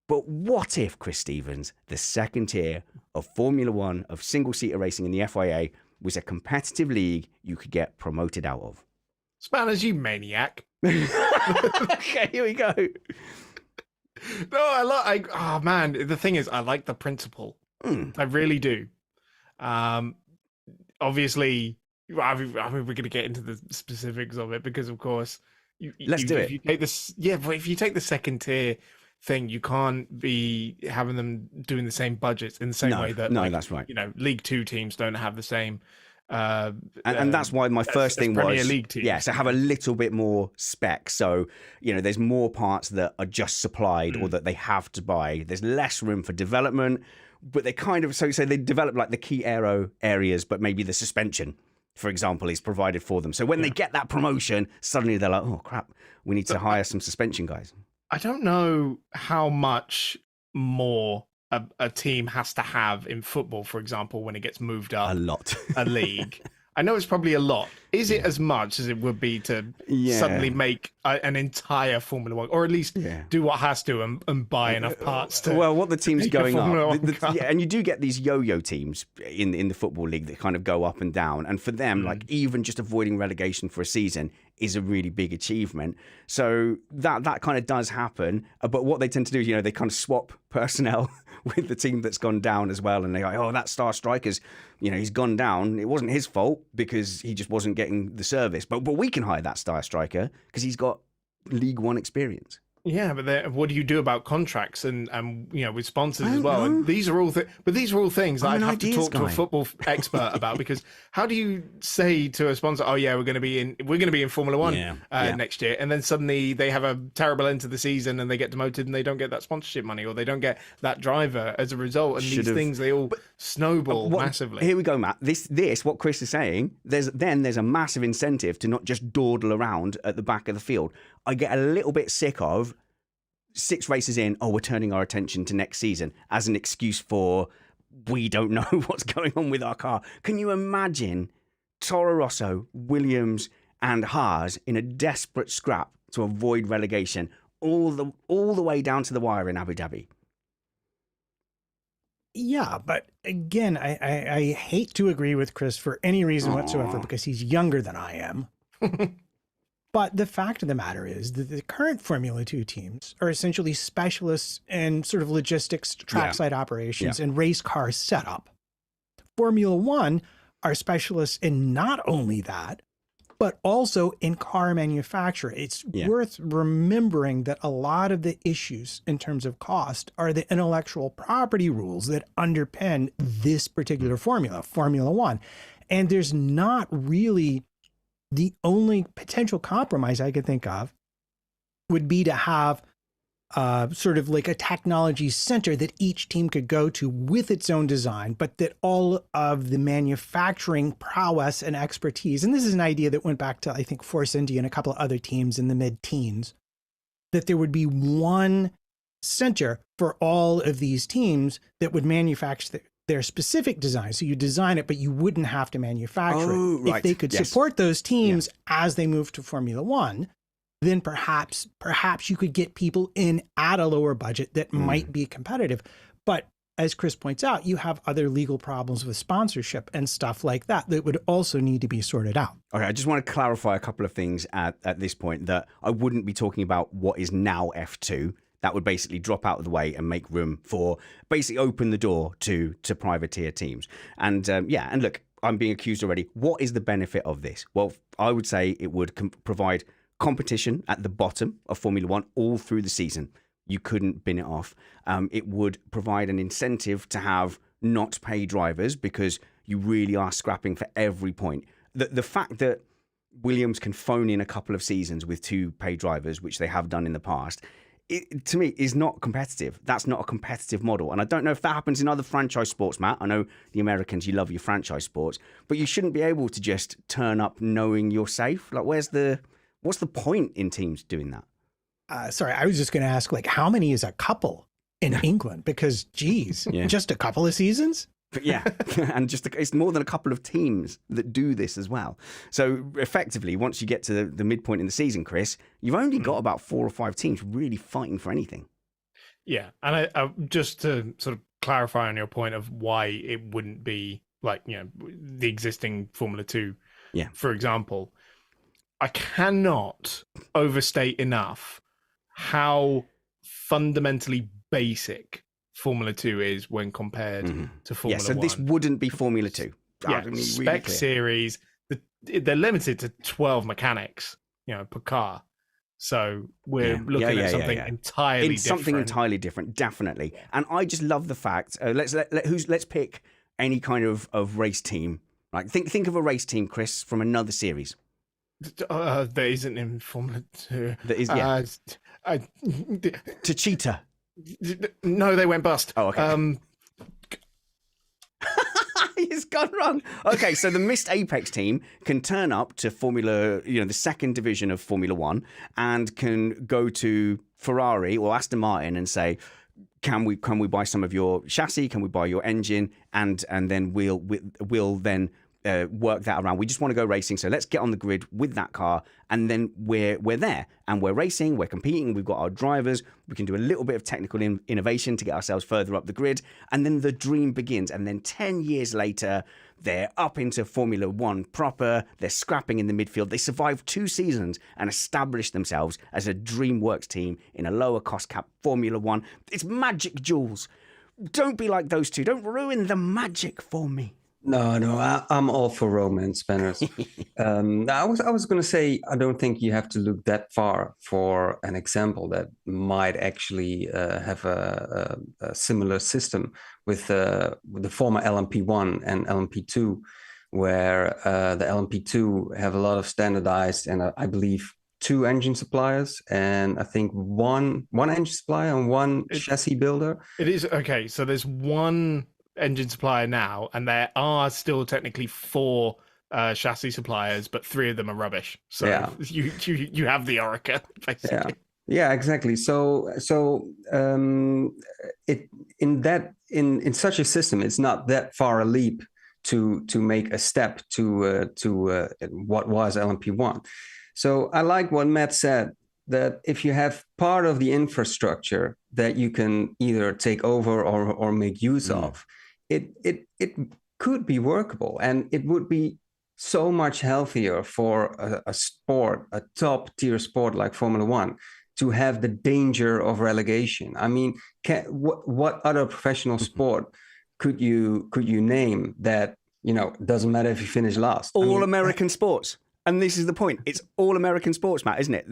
But what if, Chris Stevens, the second tier of Formula One, of single-seater racing in the FIA, was a competitive league you could get promoted out of? Spanners, you maniac. Okay, here we go. No, oh man, the thing is, I like the principle. I really do. Obviously, I mean, we're going to get into the specifics of it, because, of course, Let's do it. If you take this, yeah, but if you take the second tier thing, you can't be having them doing the same budgets in the same way that, that's right. League Two teams don't have the same. And that's why my first thing was, Premier League teams. to have a little bit more spec. So, there's more parts that are just supplied or that they have to buy. There's less room for development. But they kind of, so they develop like the key aero areas, but maybe the suspension, for example, is provided for them. So when they get that promotion, suddenly they're like, oh crap, we need to hire some suspension guys. I don't know how much more a team has to have in football, for example, when it gets moved up A lot. a league. I know it's probably a lot. Is it as much as it would be to suddenly make an entire Formula One, or at least do what has to and buy enough parts to? Well, what the team's going up, Yeah, and you do get these yo-yo teams in the football league that kind of go up and down, and for them, like even just avoiding relegation for a season is a really big achievement. So that kind of does happen. But what they tend to do is, they kind of swap personnel with the team that's gone down as well, and they're like, oh, that star striker's, he's gone down. It wasn't his fault because he just wasn't getting the service. But we can hire that star striker because he's got League One experience. Yeah, but what do you do about contracts and with sponsors as well? And these are all things that I'd have to talk to a football expert about, because how do you say to a sponsor, oh yeah, we're going to be in Formula One next year, and then suddenly they have a terrible end to the season and they get demoted and they don't get that sponsorship money, or they don't get that driver as a result, and these things, they all snowball massively. Here we go, Matt. This what Chris is saying, there's a massive incentive to not just dawdle around at the back of the field. I get a little bit sick of 6 races in, we're turning our attention to next season as an excuse for we don't know what's going on with our car. Can you imagine Toro Rosso, Williams and Haas in a desperate scrap to avoid relegation all the way down to the wire in Abu Dhabi? Yeah, but again, I hate to agree with Chris for any reason whatsoever, because he's younger than I am. But the fact of the matter is that the current Formula 2 teams are essentially specialists in sort of logistics, trackside operations, and race car setup. Formula 1 are specialists in not only that, but also in car manufacture. It's worth remembering that a lot of the issues in terms of cost are the intellectual property rules that underpin this particular formula, Formula 1. And there's not really, the only potential compromise I could think of would be to have sort of like a technology center that each team could go to with its own design, but that all of the manufacturing prowess and expertise, and this is an idea that went back to, I think, Force India and a couple of other teams in the mid-teens, that there would be one center for all of these teams that would manufacture their specific design. So you design it, but you wouldn't have to manufacture it. If they could support those teams as they move to Formula 1, then perhaps you could get people in at a lower budget that might be competitive. But as Chris points out, you have other legal problems with sponsorship and stuff like that that would also need to be sorted out. Okay, I just want to clarify a couple of things at this point, that I wouldn't be talking about what is now F2. That would basically drop out of the way and make room for, basically open the door to privateer teams. And and look, I'm being accused already. What is the benefit of this? Well, I would say it would provide competition at the bottom of Formula 1 all through the season. You couldn't bin it off. It would provide an incentive to have not pay drivers, because you really are scrapping for every point. The fact that Williams can phone in a couple of seasons with 2 paid drivers, which they have done in the past, it, to me, is not competitive. That's not a competitive model. And I don't know if that happens in other franchise sports, Matt. I know the Americans, you love your franchise sports, but you shouldn't be able to just turn up knowing you're safe. Like, what's the point in teams doing that? Sorry, I was just going to ask, like, how many is a couple in England? Because, geez, just a couple of seasons? But and it's more than a couple of teams that do this as well. So effectively, once you get to the midpoint in the season, Chris, you've only got about 4 or 5 teams really fighting for anything. Yeah, and I just to sort of clarify on your point of why it wouldn't be like, the existing Formula 2, for example, I cannot overstate enough how fundamentally basic Formula 2 is when compared to Formula 1. So this wouldn't be Formula 2. Spec series, they're limited to 12 mechanics, per car. So we're looking at something entirely different. Something entirely different, definitely. And I just love the fact, let's pick any kind of race team. Like think of a race team, Chris, from another series. There isn't in Formula 2. There is, to Cheetah. No, they went bust. Oh, okay. He's gone wrong. Okay, so the missed Apex team can turn up to Formula, the second division of Formula 1, and can go to Ferrari or Aston Martin and say, can we buy some of your chassis? Can we buy your engine? And then we'll then work that around. We just want to go racing, so let's get on the grid with that car, and then we're there and we're racing, we're competing, we've got our drivers, we can do a little bit of technical innovation to get ourselves further up the grid, and then the dream begins. And then 10 years later, they're up into Formula 1 proper, they're scrapping in the midfield, they survive 2 seasons and establish themselves as a DreamWorks team in a lower cost cap Formula 1. It's magic, Jules. Don't be like those two. Don't ruin the magic for me. No, I'm all for romance, Spanners. I was going to say, I don't think you have to look that far for an example that might actually have a similar system with the former LMP1 and LMP2, where the LMP2 have a lot of standardized and I believe 2 engine suppliers, and I think one engine supplier and one chassis builder. It is okay. So there's one engine supplier now, and there are still technically 4 chassis suppliers, but 3 of them are rubbish. So you have the Orica, basically. Yeah, exactly. So it in such a system, it's not that far a leap to make a step to what was LMP1. So I like what Matt said, that if you have part of the infrastructure that you can either take over or make use of, it could be workable, and it would be so much healthier for a sport, a top tier sport like Formula One, to have the danger of relegation. I mean, what other professional sport could you name that, doesn't matter if you finish last? All American sports. And this is the point. It's all American sports, Matt, isn't it?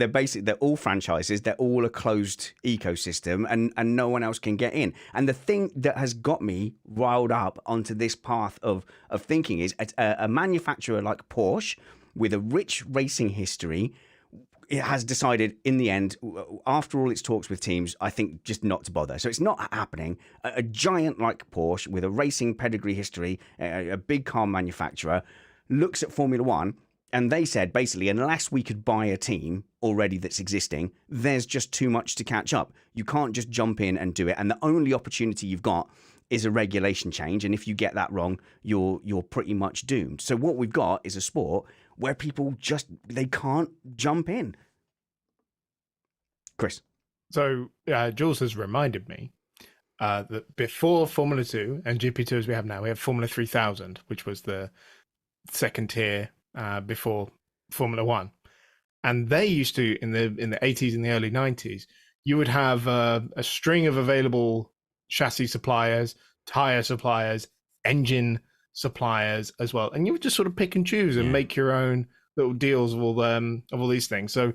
They're all franchises. They're all a closed ecosystem, and no one else can get in. And the thing that has got me riled up onto this path of thinking is a manufacturer like Porsche, with a rich racing history, it has decided in the end, after all its talks with teams, I think just not to bother. So it's not happening. A giant like Porsche with a racing pedigree history, a big car manufacturer, looks at Formula One. And they said, basically, unless we could buy a team already that's existing, there's just too much to catch up. You can't just jump in and do it. And the only opportunity you've got is a regulation change. And if you get that wrong, you're pretty much doomed. So what we've got is a sport where people they can't jump in. Chris. So Jules has reminded me that before Formula 2 and GP2 as we have now, we have Formula 3000, which was the second tier before Formula One, and they used to in the 80s and the early 90s, you would have a string of available chassis suppliers, tire suppliers, engine suppliers as well, and you would just sort of pick and choose and make your own little deals of all these things. So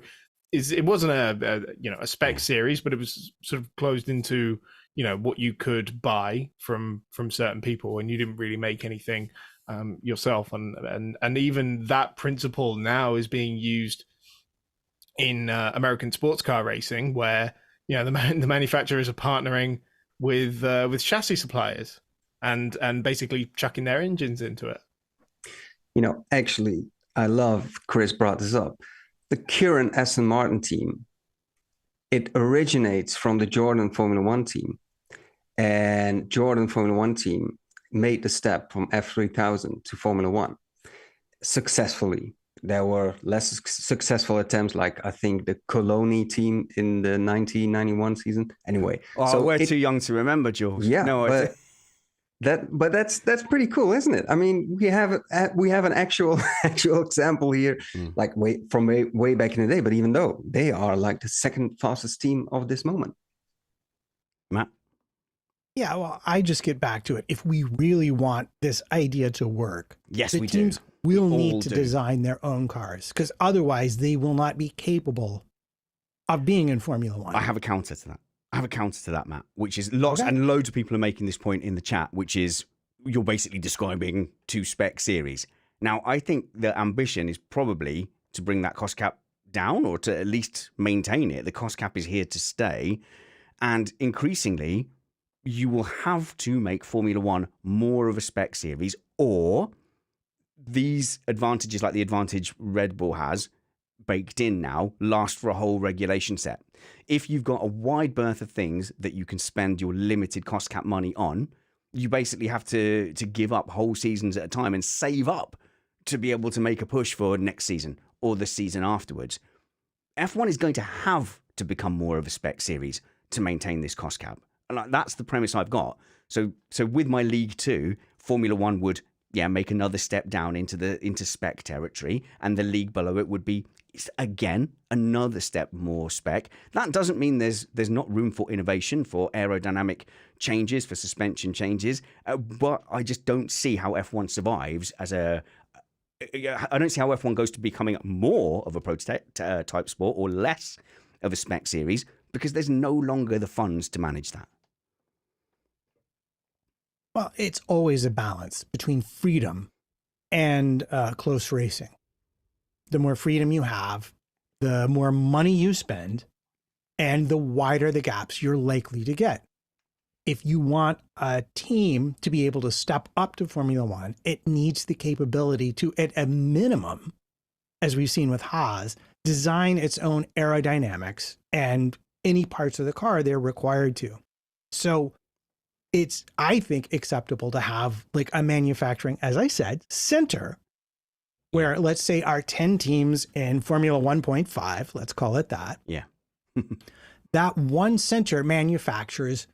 it wasn't a spec series, but it was sort of closed into what you could buy from certain people, and you didn't really make anything yourself, and even that principle now is being used in American sports car racing, where the manufacturers are partnering with chassis suppliers and basically chucking their engines into it. Actually, I love Chris brought this up. The current Aston Martin team, it originates from the Jordan Formula One team, and Jordan Formula One team made the step from F3000 to Formula One successfully. There were less successful attempts, like I think the Coloni team in the 1991 season. Anyway, so we're too young to remember, Jules. Yeah, no, but that's pretty cool, isn't it? I mean, we have an actual example here, like way back in the day. But even though they are like the second fastest team of this moment, Matt. Yeah, well, I just get back to it. If we really want this idea to work, yes, the teams will need to design their own cars, because otherwise they will not be capable of being in Formula One. I have a counter to that. Matt, which is and loads of people are making this point in the chat, which is you're basically describing two spec series. Now, I think the ambition is probably to bring that cost cap down, or to at least maintain it. The cost cap is here to stay, and increasingly you will have to make Formula One more of a spec series, or these advantages, like the advantage Red Bull has baked in now, last for a whole regulation set. If you've got a wide berth of things that you can spend your limited cost cap money on, you basically have to give up whole seasons at a time and save up to be able to make a push for next season or the season afterwards. F1 is going to have to become more of a spec series to maintain this cost cap. And that's the premise I've got. So with my League 2, Formula 1 would make another step down into spec territory, and the league below it would be again another step more spec. That doesn't mean there's not room for innovation, for aerodynamic changes, for suspension changes, but I just don't see how F1 survives as I don't see how F1 goes to becoming more of a prototype type sport or less of a spec series, because there's no longer the funds to manage that. Well, it's always a balance between freedom and close racing. The more freedom you have, the more money you spend, and the wider the gaps you're likely to get. If you want a team to be able to step up to Formula One, it needs the capability to, at a minimum, as we've seen with Haas, design its own aerodynamics and any parts of the car they're required to. So it's, I think, acceptable to have like a manufacturing, as I said, center where, let's say, our 10 teams in Formula 1.5, let's call it that. Yeah. That one center manufactures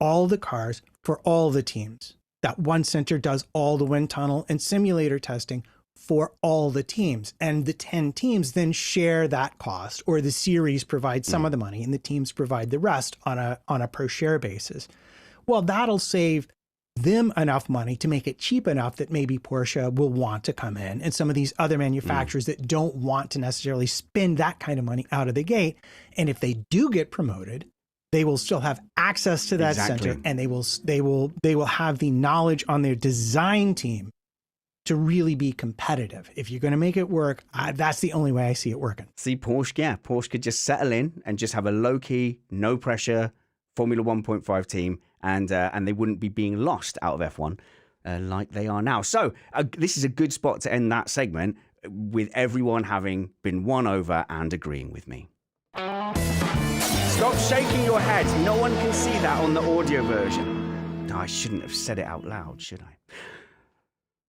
all the cars for all the teams. That one center does all the wind tunnel and simulator testing for all the teams. And the 10 teams then share that cost, or the series provides some of the money and the teams provide the rest on a per share basis. Well, that'll save them enough money to make it cheap enough that maybe Porsche will want to come in, and some of these other manufacturers that don't want to necessarily spend that kind of money out of the gate. And if they do get promoted, they will still have access to that center, and they will have the knowledge on their design team to really be competitive. If you're going to make it work, that's the only way I see it working. See, Porsche could just settle in and just have a low-key, no-pressure Formula 1.5 team, and they wouldn't be being lost out of F1 like they are now. So this is a good spot to end that segment, with everyone having been won over and agreeing with me. Stop shaking your head. No one can see that on the audio version. No, I shouldn't have said it out loud, should I?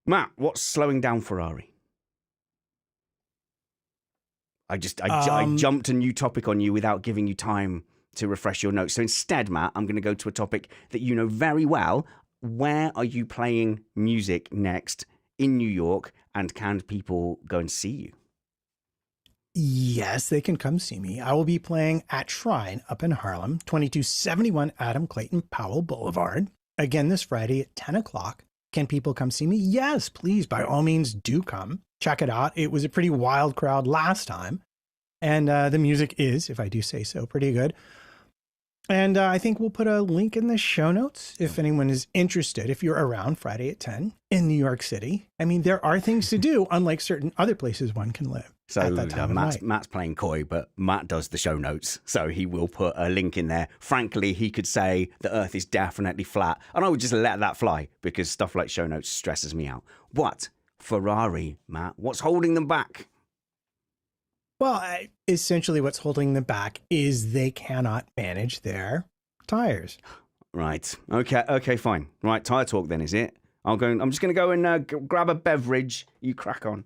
Matt, what's slowing down Ferrari? I jumped a new topic on you without giving you time to refresh your notes. So instead, Matt, I'm going to go to a topic that you know very well. Where are you playing music next in New York, and can people go and see you? Yes, they can come see me. I will be playing at Shrine up in Harlem, 2271 Adam Clayton Powell Boulevard. Again, this Friday at 10 o'clock. Can people come see me? Yes, please. By all means, do come. Check it out. It was a pretty wild crowd last time. And the music is, if I do say so, pretty good. And I think we'll put a link in the show notes if anyone is interested, if you're around Friday at 10 in New York City. I mean, there are things to do, unlike certain other places one can live. So Matt's playing coy, but Matt does the show notes, so he will put a link in there. Frankly, he could say the Earth is definitely flat, and I would just let that fly, because stuff like show notes stresses me out. What? Ferrari, Matt? What's holding them back? Well, essentially what's holding them back is they cannot manage their tires. Right. Okay, fine. Right, tire talk then, is it? I'm just going to go and grab a beverage. You crack on.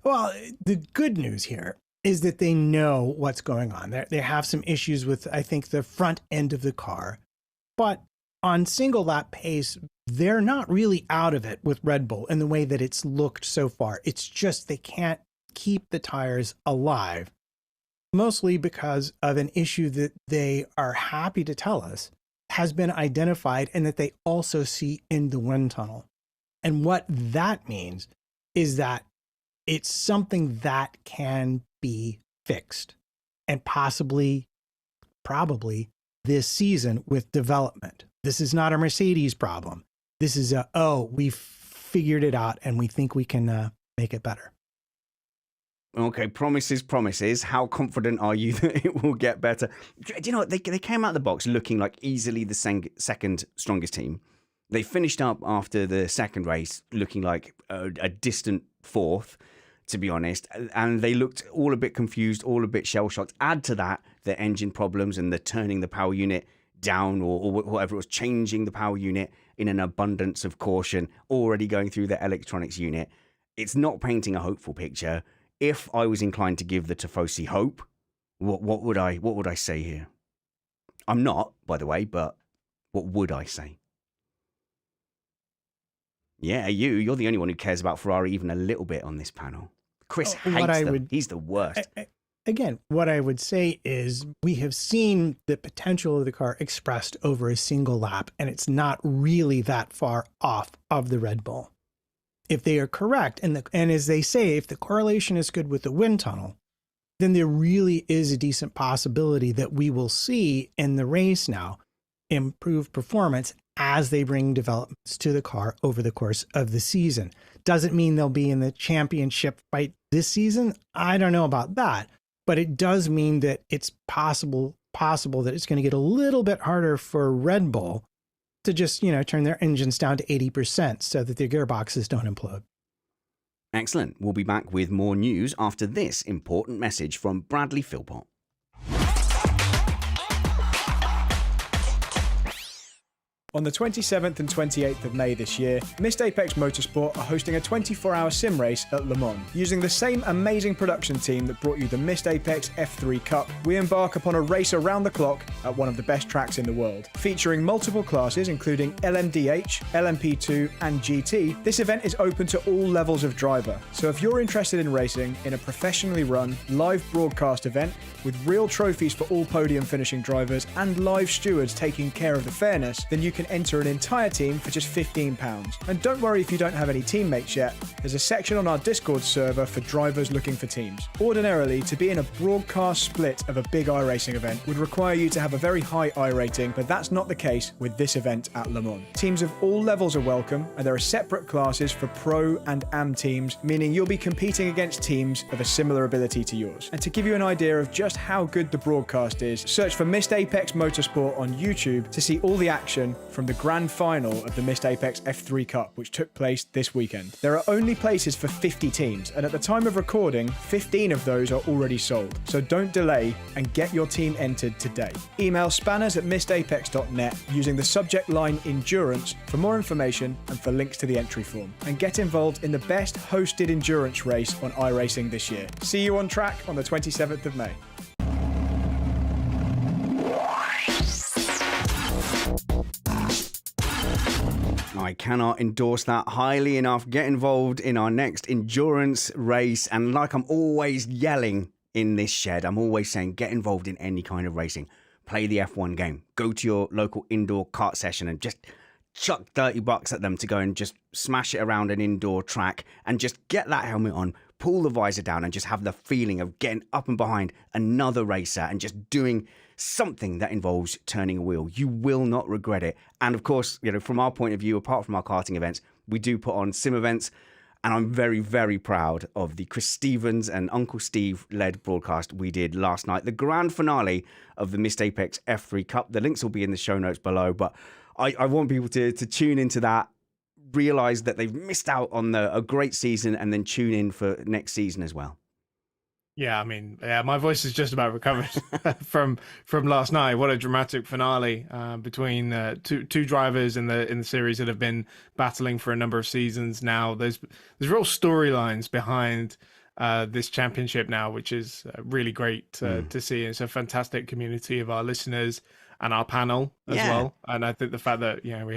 Well, the good news here is that they know what's going on. They have some issues with, I think, the front end of the car. But on single lap pace, they're not really out of it with Red Bull in the way that it's looked so far. It's just they can't keep the tires alive, mostly because of an issue that they are happy to tell us has been identified and that they also see in the wind tunnel. And what that means is that it's something that can be fixed, and probably this season with development. This is not a Mercedes problem. This is we've figured it out and we think we can make it better. Okay, promises. How confident are you that it will get better? Do you know what? They came out of the box looking like easily the second strongest team. They finished up after the second race looking like a distant fourth, to be honest. And they looked all a bit confused, all a bit shell-shocked. Add to that the engine problems and the turning the power unit down or whatever it was, changing the power unit in an abundance of caution, already going through the electronics unit. It's not painting a hopeful picture. If I was inclined to give the Tifosi hope, what would I say here? I'm not, by the way, but what would I say? Yeah, you're the only one who cares about Ferrari even a little bit on this panel. Chris hates them. He's the worst. Again, what I would say is we have seen the potential of the car expressed over a single lap, and it's not really that far off of the Red Bull. If they are correct, and as they say, if the correlation is good with the wind tunnel, then there really is a decent possibility that we will see in the race now improved performance as they bring developments to the car over the course of the season. Doesn't mean they'll be in the championship fight this season. I don't know about that, but it does mean that it's possible that it's going to get a little bit harder for Red Bull to just, turn their engines down to 80% so that their gearboxes don't implode. Excellent. We'll be back with more news after this important message from Bradley Philpott. On the 27th and 28th of May this year, Missed Apex Motorsport are hosting a 24-hour sim race at Le Mans. Using the same amazing production team that brought you the Missed Apex F3 Cup, we embark upon a race around the clock at one of the best tracks in the world. Featuring multiple classes including LMDH, LMP2 and GT, this event is open to all levels of driver. So if you're interested in racing in a professionally run, live broadcast event with real trophies for all podium finishing drivers and live stewards taking care of the fairness, then you can enter an entire team for just £15. And don't worry if you don't have any teammates yet, there's a section on our Discord server for drivers looking for teams. Ordinarily, to be in a broadcast split of a big iRacing event would require you to have a very high I rating, but that's not the case with this event at Le Mans. Teams of all levels are welcome, and there are separate classes for pro and am teams, meaning you'll be competing against teams of a similar ability to yours. And to give you an idea of just how good the broadcast is, search for Missed Apex Motorsport on YouTube to see all the action from the grand final of the Missed Apex F3 Cup, which took place this weekend. There are only places for 50 teams, and at the time of recording, 15 of those are already sold. So don't delay and get your team entered today. Email spanners@missedapex.net using the subject line endurance for more information and for links to the entry form. And get involved in the best hosted endurance race on iRacing this year. See you on track on the 27th of May. I cannot endorse that highly enough. Get involved in our next endurance race. And like I'm always yelling in this shed, I'm always saying get involved in any kind of racing. Play the F1 game. Go to your local indoor kart session and just chuck $30 at them to go and just smash it around an indoor track and just get that helmet on, pull the visor down and just have the feeling of getting up and behind another racer and just doing something that involves turning a wheel. You will not regret it. And of course, you know, from our point of view, apart from our karting events, we do put on sim events. And I'm very, very proud of the Chris Stevens and Uncle Steve led broadcast we did last night, the grand finale of the Missed Apex F3 Cup. The links will be in the show notes below, but I want people to tune into that, realize that they've missed out on a great season, and then tune in for next season as well. Yeah, I mean, my voice is just about recovered from last night. What a dramatic finale between two drivers in the series that have been battling for a number of seasons now. There's real storylines behind this championship now, which is really great to see. It's a fantastic community of our listeners and our panel as well. And I think the fact that we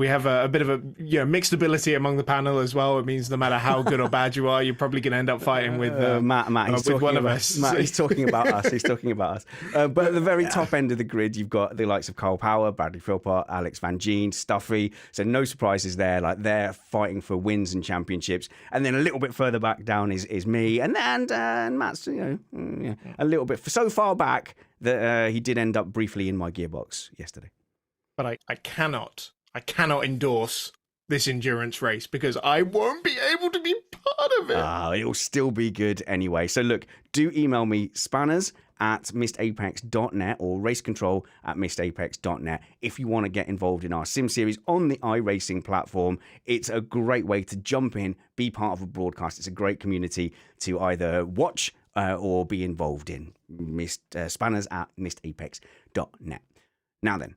have a bit of a mixed ability among the panel as well. It means no matter how good or bad you are, you're probably going to end up fighting with Matt. He's with one of us. Matt, he's talking about us. He's talking about us. But at the very top end of the grid, you've got the likes of Kyle Power, Bradley Philpott, Alex Van Gien, Stuffy. So no surprises there. Like they're fighting for wins and championships. And then a little bit further back down is me, and Matt's a little bit so far back that he did end up briefly in my gearbox yesterday. But I cannot endorse this endurance race because I won't be able to be part of it. It'll still be good anyway. So look, do email me spanners@missedapex.net or racecontrol@missedapex.net if you want to get involved in our sim series on the iRacing platform. It's a great way to jump in, be part of a broadcast. It's a great community to either watch or be involved in. Spanners@missedapex.net. Now then,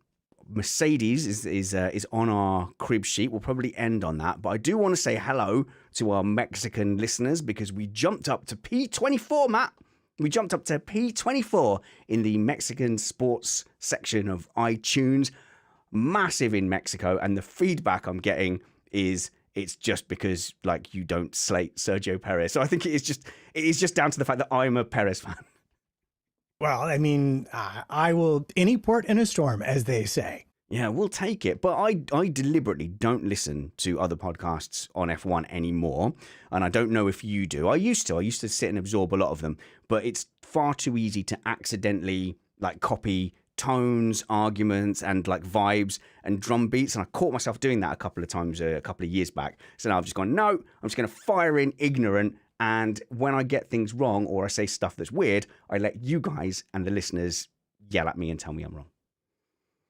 Mercedes is on our crib sheet. We'll probably end on that, but I do want to say hello to our Mexican listeners because we jumped up to P24, Matt. We jumped up to P24 in the Mexican sports section of iTunes. Massive in Mexico, and the feedback I'm getting is it's just because like you don't slate Sergio Perez. So I think it is just down to the fact that I'm a Perez fan. Well, I mean, I will any port in a storm, as they say. Yeah, we'll take it. But I deliberately don't listen to other podcasts on F1 anymore. And I don't know if you do. I used to sit and absorb a lot of them. But it's far too easy to accidentally like copy tones, arguments, and like vibes and drum beats. And I caught myself doing that a couple of times a couple of years back. So now I've just gone, no, I'm just going to fire in ignorant. And when I get things wrong or I say stuff that's weird, I let you guys and the listeners yell at me and tell me I'm wrong.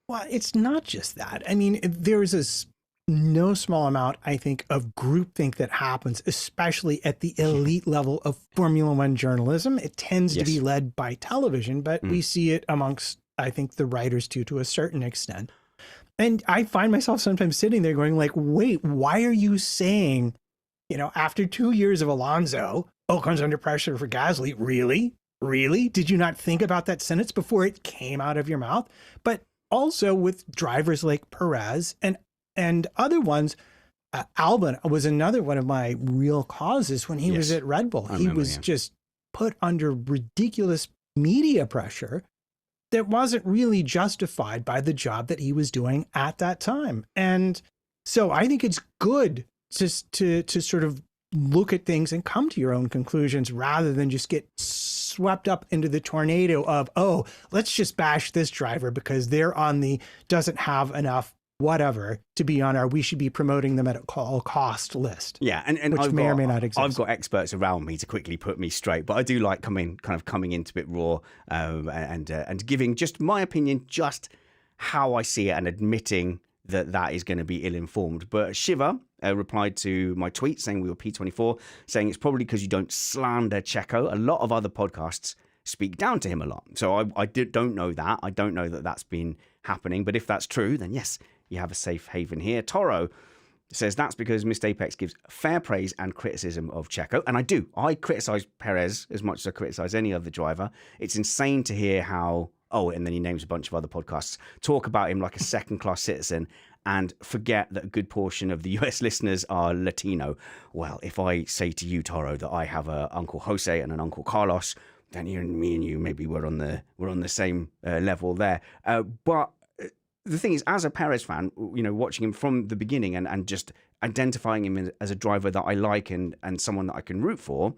Well, it's not just that. I mean, there's no small amount, I think, of groupthink that happens, especially at the elite level of Formula One journalism. It tends to be led by television, but we see it amongst, I think, the writers too, to a certain extent. And I find myself sometimes sitting there going like, wait, why are you saying, after 2 years of Alonso, Ocon's under pressure for Gasly? Really? Really? Did you not think about that sentence before it came out of your mouth? But also with drivers like Perez and other ones, Albon was another one of my real causes when he was at Red Bull. He was just put under ridiculous media pressure that wasn't really justified by the job that he was doing at that time. And so I think it's good just to sort of look at things and come to your own conclusions rather than just get swept up into the tornado of, oh, let's just bash this driver because they're on the doesn't have enough whatever to be on our we should be promoting them at all cost list. Yeah, and which may or may not exist. I've got experts around me to quickly put me straight, but I do like coming into it raw and giving just my opinion, just how I see it, and admitting that is going to be ill-informed. But Shiva replied to my tweet saying we were P24, saying it's probably because you don't slander Checo. A lot of other podcasts speak down to him a lot. So I don't know that. I don't know that that's been happening. But if that's true, then yes, you have a safe haven here. Toro says that's because Mr. Apex gives fair praise and criticism of Checo. And I do. I criticise Perez as much as I criticise any other driver. It's insane to hear how... Oh, and then he names a bunch of other podcasts, talk about him like a second-class citizen and forget that a good portion of the US listeners are Latino. Well, if I say to you, Toro, that I have an Uncle Jose and an Uncle Carlos, then me and you, maybe we're on the same level there. But the thing is, as a Perez fan, watching him from the beginning and just identifying him as a driver that I like and someone that I can root for,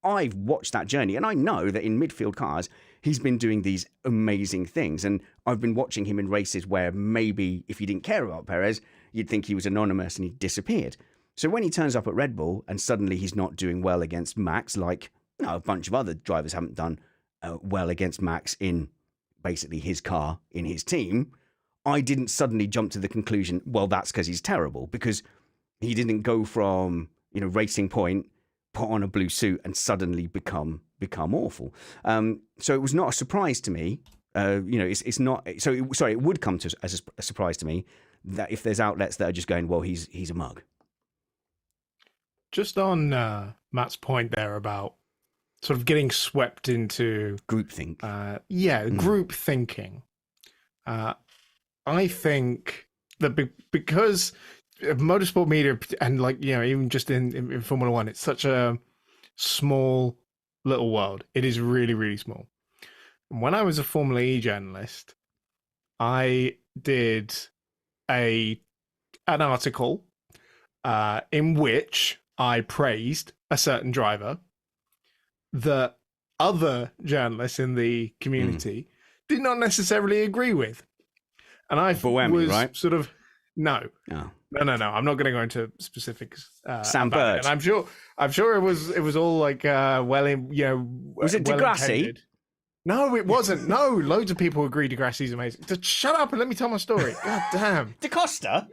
I've watched that journey, and I know that in midfield cars, he's been doing these amazing things. And I've been watching him in races where maybe if you didn't care about Perez, you'd think he was anonymous and he disappeared. So when he turns up at Red Bull and suddenly he's not doing well against Max, like a bunch of other drivers haven't done well against Max in basically his car, in his team, I didn't suddenly jump to the conclusion, well, that's because he's terrible, because he didn't go from, Racing Point, put on a blue suit and suddenly become awful. So it was not a surprise to me. It's not. It would come as a surprise to me that if there's outlets that are just going, well, he's a mug. Just on Matt's point there about sort of getting swept into groupthink. Group thinking. I think that because motorsport media and even just in Formula One, it's such a small little world. It is really, really small. And when I was a Formula E journalist, I did an article in which I praised a certain driver that other journalists in the community did not necessarily agree with. And I was right? sort of no. No. I'm not going to go into specifics. Sam Bird, and I'm sure it was all like was it Degrassi? No, it wasn't. No, loads of people agree Degrassi's amazing. Just shut up and let me tell my story. God damn. DaCosta?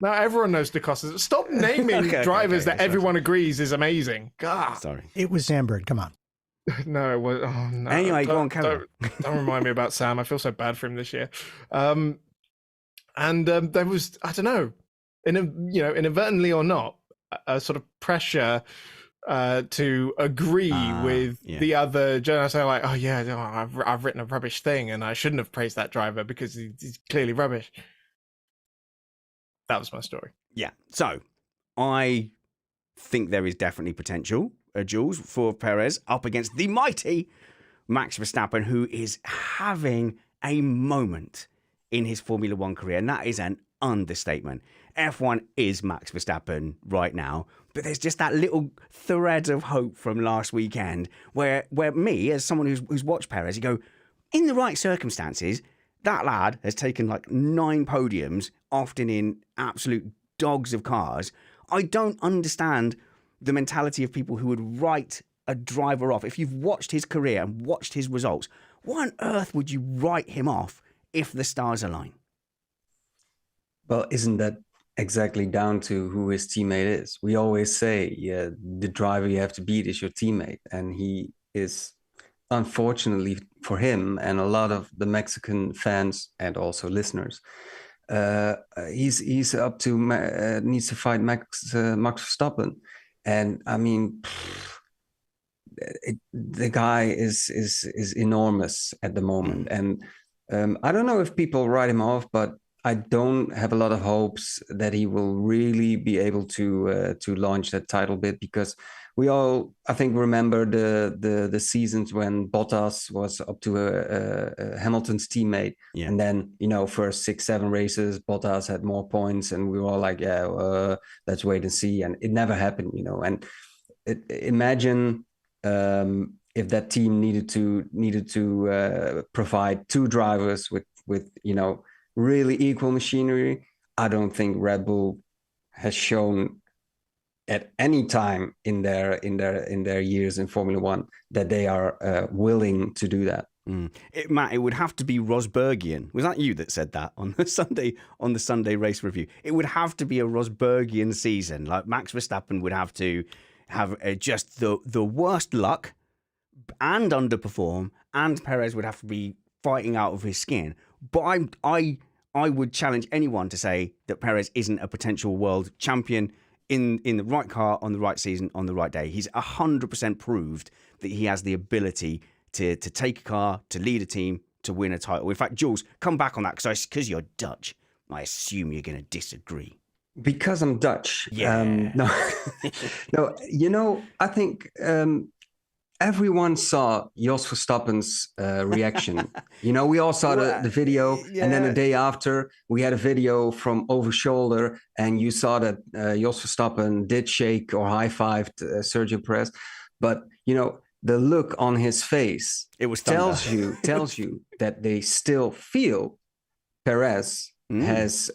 No, everyone knows DaCosta. Stop naming drivers that everyone agrees is amazing. God. Sorry. It was Sam Bird. Come on. No, it was. Oh no. Anyway, go on, Kevin. Don't remind me about Sam. I feel so bad for him this year. And there was, I don't know, inadvertently or not, a sort of pressure to agree with the other journalists. They're like, oh yeah, I've written a rubbish thing and I shouldn't have praised that driver because he's clearly rubbish. That was my story. Yeah. So I think there is definitely potential, Jules, for Perez up against the mighty Max Verstappen, who is having a moment in his Formula One career, and that is an understatement. F1 is Max Verstappen right now, but there's just that little thread of hope from last weekend where me, as someone who's watched Perez, you go, in the right circumstances, that lad has taken like 9 podiums, often in absolute dogs of cars. I don't understand the mentality of people who would write a driver off. If you've watched his career and watched his results, why on earth would you write him off if the stars align? Well, isn't that exactly down to who his teammate is? We always say, the driver you have to beat is your teammate. And he is unfortunately for him and a lot of the Mexican fans and also listeners, he's up to needs to fight Max Verstappen, and I mean, the guy is enormous at the moment, and I don't know if people write him off, but I don't have a lot of hopes that he will really be able to launch that title bid, because we all, I think, remember the seasons when Bottas was up to Hamilton's teammate, and then first 6-7 races Bottas had more points, and we were all like, let's wait and see, and it never happened, And imagine if that team needed to provide two drivers with really equal machinery. I don't think Red Bull has shown at any time in their years in Formula One that they are willing to do that. Matt, it would have to be Rosbergian. Was that you that said that on the Sunday race review? It would have to be a Rosbergian season. Like Max Verstappen would have to have just the worst luck and underperform, and Perez would have to be fighting out of his skin. But I would challenge anyone to say that Perez isn't a potential world champion in the right car, on the right season, on the right day. He's 100% proved that he has the ability to take a car, to lead a team, to win a title. In fact, Jules, come back on that, because you're Dutch, I assume you're going to disagree. Because I'm Dutch. Yeah. No, I think everyone saw Jos Verstappen's reaction. We all saw the video, and then the day after, we had a video from over shoulder, and you saw that Jos Verstappen did shake or high-fived Sergio Perez. But, the look on his face, it was tells you that they still feel Perez has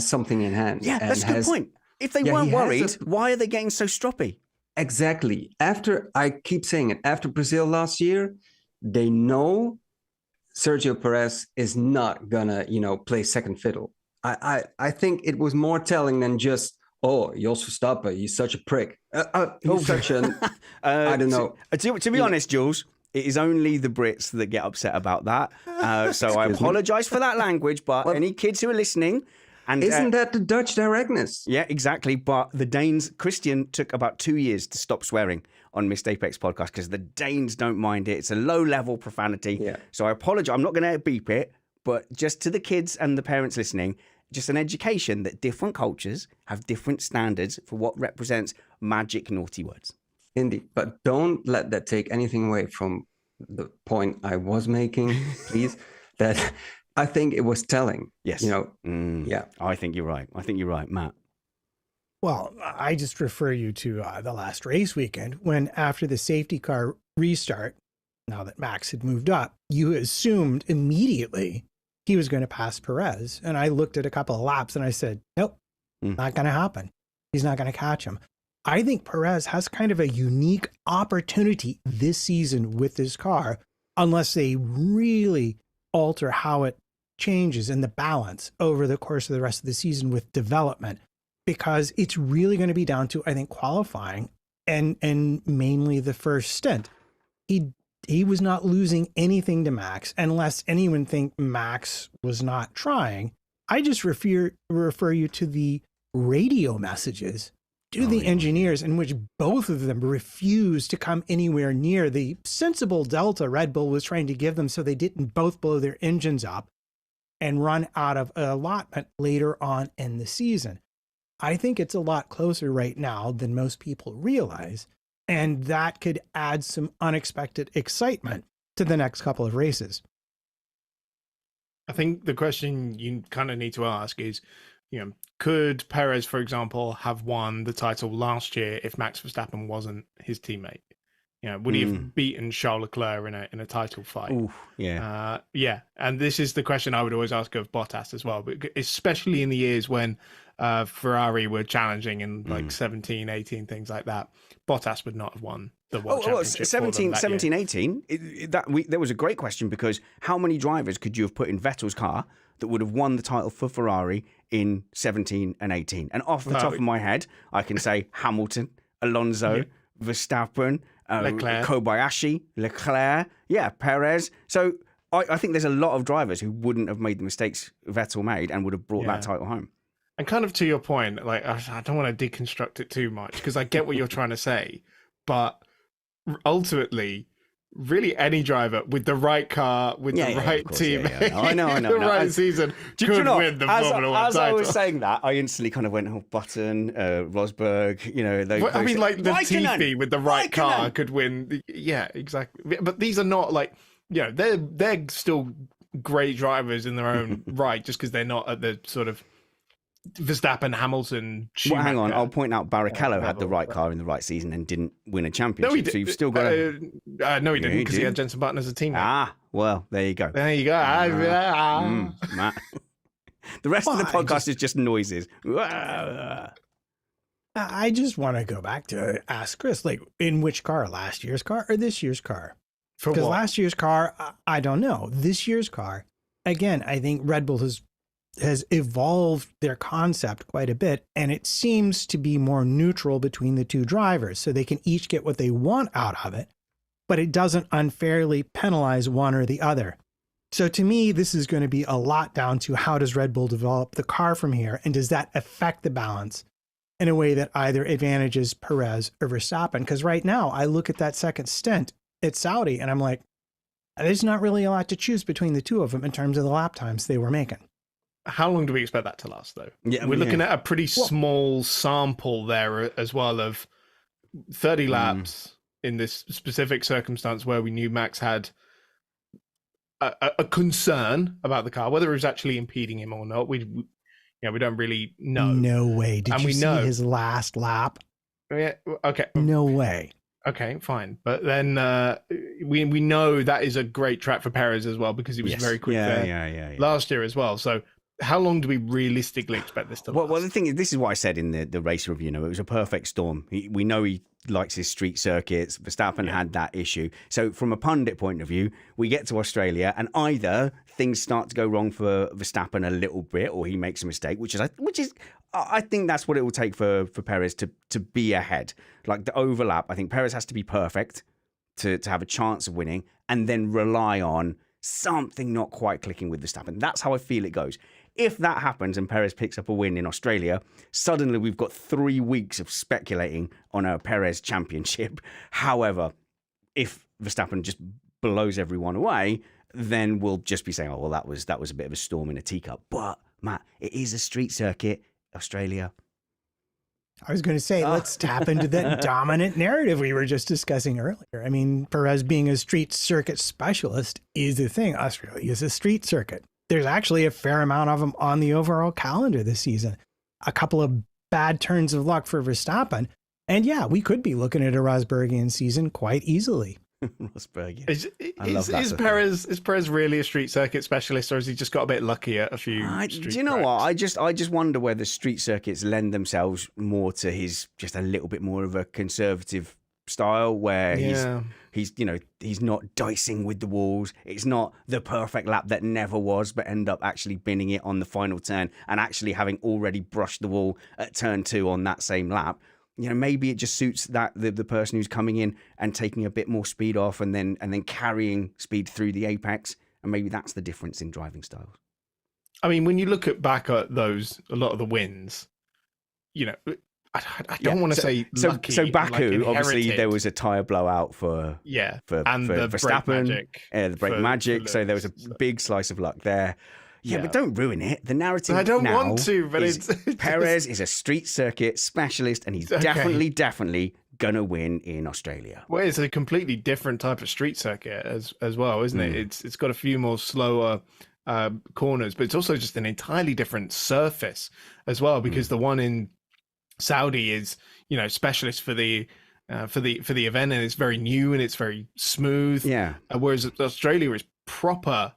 something in hand. Yeah, that's a good point. If they weren't worried, why are they getting so stroppy? Exactly. I keep saying it, after Brazil last year, they know Sergio Perez is not gonna, play second fiddle. I think it was more telling than just, Jos Verstappen, he's such a prick. He's such an, I don't know. To be honest, Jules, it is only the Brits that get upset about that. So I apologise for that language, but any kids who are listening... And, isn't that the Dutch directness? Yeah, exactly. But the Danes, Christian took about 2 years to stop swearing on Missed Apex podcast because the Danes don't mind it. It's a low-level profanity. Yeah. So I apologise. I'm not going to beep it, but just to the kids and the parents listening, just an education that different cultures have different standards for what represents magic naughty words. Indeed. But don't let that take anything away from the point I was making, please. That... I think it was telling. Yes. Yeah. I think you're right. Matt. Well, I just refer you to the last race weekend when, after the safety car restart, now that Max had moved up, you assumed immediately he was going to pass Perez. And I looked at a couple of laps and I said, nope, not going to happen. He's not going to catch him. I think Perez has kind of a unique opportunity this season with this car, unless they really alter how it changes in the balance over the course of the rest of the season with development, because it's really going to be down to, I think, qualifying and mainly the first stint. He was not losing anything to Max, unless anyone think Max was not trying. I just refer you to the radio messages to the engineers, in which both of them refused to come anywhere near the sensible delta Red Bull was trying to give them, so they didn't both blow their engines up and run out of allotment later on in the season. I think it's a lot closer right now than most people realize, and that could add some unexpected excitement to the next couple of races. I think the question you kind of need to ask is, could Perez, for example, have won the title last year if Max Verstappen wasn't his teammate? Would he have beaten Charles Leclerc in a title fight? Ooh, yeah. Yeah. And this is the question I would always ask of Bottas as well, but especially in the years when Ferrari were challenging in like 17, 18, things like that. Bottas would not have won the World Championship. 17, 18, there was a great question, because how many drivers could you have put in Vettel's car that would have won the title for Ferrari in 17 and 18? And off the top of my head, I can say Hamilton, Alonso, Verstappen, Leclerc. Kobayashi, Leclerc, yeah, Perez. So I think there's a lot of drivers who wouldn't have made the mistakes Vettel made and would have brought that title home. And kind of to your point, like I don't want to deconstruct it too much because I get what you're trying to say, but ultimately, really any driver with the right car, with the right team, I know. the right season could win the Formula One as title. I was saying that, I instantly kind of went, Button, Rosberg, I mean, like the Raikkonen, Latifi with the right car could win. Yeah, exactly. But these are not like, they're still great drivers in their own right, just because they're not at the sort of Verstappen, Hamilton, Schumacher. Well, hang on, I'll point out Barrichello had the right car in the right season and didn't win a championship. No, he did. So you've still got no, he didn't, because he had Jenson Button as a teammate. Ah, well, there you go. There you go. Matt. The rest of the podcast is just noises. I just want to go back to ask Chris, like, in which car? Last year's car or this year's car? Because last year's car, I don't know. This year's car, again, I think Red Bull has evolved their concept quite a bit, and it seems to be more neutral between the two drivers, so they can each get what they want out of it, but it doesn't unfairly penalize one or the other. So to me, this is going to be a lot down to how does Red Bull develop the car from here, and does that affect the balance in a way that either advantages Perez or Verstappen? Because right now, I look at that second stint at Saudi, and I'm like, there's not really a lot to choose between the two of them in terms of the lap times they were making. How long do we expect that to last, though? Yeah, we're looking at a pretty small sample there as well of 30 laps in this specific circumstance where we knew Max had a concern about the car, whether it was actually impeding him or not. We don't really know. No way. Did you see his last lap? Yeah. Okay. No way. Okay, fine. But then we know that is a great track for Perez as well, because he was very quick there last year as well. So how long do we realistically expect this to last? Well, the thing is, this is what I said in the race review. It was a perfect storm. We know he likes his street circuits. Verstappen had that issue. So from a pundit point of view, we get to Australia and either things start to go wrong for Verstappen a little bit, or he makes a mistake, which is I think that's what it will take for Perez to be ahead. Like the overlap, I think Perez has to be perfect to have a chance of winning, and then rely on something not quite clicking with Verstappen. That's how I feel it goes. If that happens and Perez picks up a win in Australia, suddenly we've got 3 weeks of speculating on a Perez championship. However, if Verstappen just blows everyone away, then we'll just be saying, oh, well, that was a bit of a storm in a teacup. But, Matt, it is a street circuit, Australia. I was going to say, let's tap into that dominant narrative we were just discussing earlier. I mean, Perez being a street circuit specialist is the thing. Australia is a street circuit. There's actually a fair amount of them on the overall calendar this season. A couple of bad turns of luck for Verstappen. And yeah, we could be looking at a Rosbergian season quite easily. Rosbergian. Is Perez really a street circuit specialist, or has he just got a bit lucky at a few street do you know tracks? what? I just wonder whether street circuits lend themselves more to his just a little bit more of a conservative style, where he's not dicing with the walls. It's not the perfect lap that never was, but end up actually binning it on the final turn and actually having already brushed the wall at turn 2 on that same lap. Maybe it just suits that the person who's coming in and taking a bit more speed off and then carrying speed through the apex, and maybe that's the difference in driving styles. I mean, when you look back at a lot of the wins, I don't want to say lucky. So Baku, obviously, there was a tyre blowout for Verstappen, the brake magic. So there was a big slice of luck there. Yeah, but don't ruin it. The narrative. I don't want to, but it's Perez is a street circuit specialist, and he's definitely gonna win in Australia. Well, it's a completely different type of street circuit as well, isn't it? It's got a few more slower corners, but it's also just an entirely different surface as well, because the one in Saudi is specialist for the event, and it's very new and it's very smooth. Yeah. Whereas Australia is proper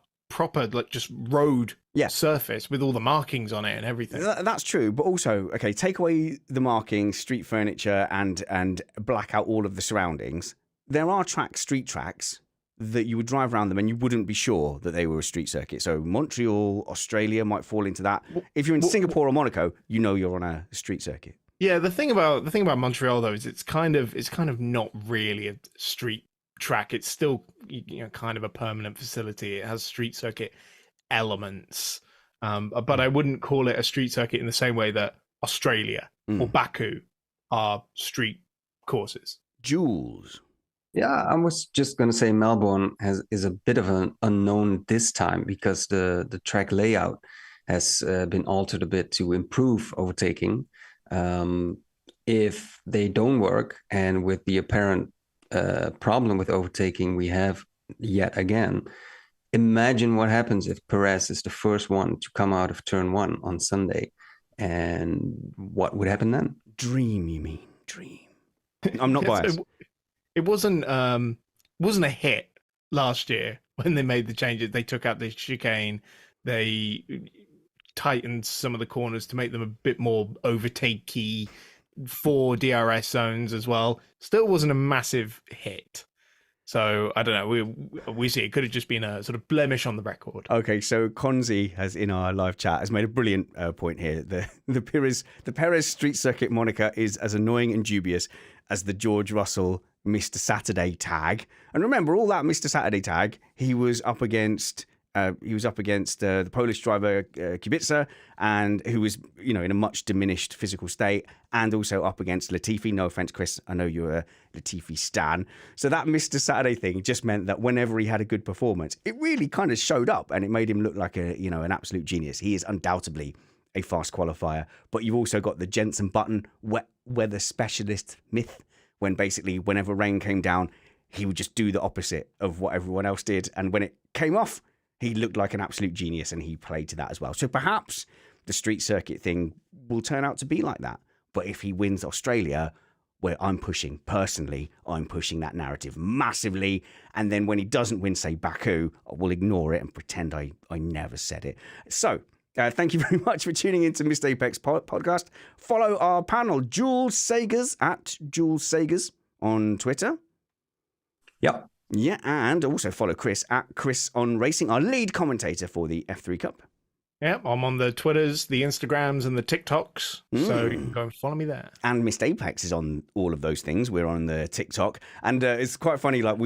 like just road surface with all the markings on it and everything. That's true, but also, okay, take away the markings, street furniture, and black out all of the surroundings. There are street tracks that you would drive around them and you wouldn't be sure that they were a street circuit. So Montreal, Australia might fall into that. If you're in Singapore or Monaco, you're on a street circuit. Yeah, the thing about Montreal though is it's kind of not really a street track. It's still kind of a permanent facility. It has street circuit elements, but I wouldn't call it a street circuit in the same way that Australia or Baku are street courses. Jules. Yeah, I was just going to say Melbourne is a bit of an unknown this time because the track layout has been altered a bit to improve overtaking. If they don't work, and with the apparent problem with overtaking we have yet again, imagine what happens if Perez is the first one to come out of turn one on Sunday, and what would happen then? Dream, you mean? Dream. I'm not biased. It wasn't a hit last year when they made the changes. They took out the chicane. They tightened some of the corners to make them a bit more overtakey, 4 DRS zones as well. Still wasn't a massive hit. So I don't know. We see it could have just been a sort of blemish on the record. Okay, so Konzi has in our live chat has made a brilliant point here. The Perez street circuit moniker is as annoying and dubious as the George Russell Mr. Saturday tag. And remember, all that Mr. Saturday tag, he was up against the Polish driver Kubica, and who was, in a much diminished physical state, and also up against Latifi. No offense, Chris, I know you're a Latifi stan. So that Mr. Saturday thing just meant that whenever he had a good performance, it really kind of showed up, and it made him look like an absolute genius. He is undoubtedly a fast qualifier, but you've also got the Jensen Button weather specialist myth, when basically whenever rain came down, he would just do the opposite of what everyone else did, and when it came off, he looked like an absolute genius, and he played to that as well. So perhaps the street circuit thing will turn out to be like that. But if he wins Australia, where I'm pushing that narrative massively, and then when he doesn't win, say, Baku, we'll ignore it and pretend I never said it. So thank you very much for tuning into Missed Apex podcast. Follow our panel, Jules Sagers, at Jules Sagers on Twitter. Yep. Yeah, and also follow Chris at Chris on Racing, our lead commentator for the F3 Cup. Yeah, I'm on the Twitters, the Instagrams, and the TikToks, so you can go and follow me there. And Missed Apex is on all of those things. We're on the TikTok, and it's quite funny. Like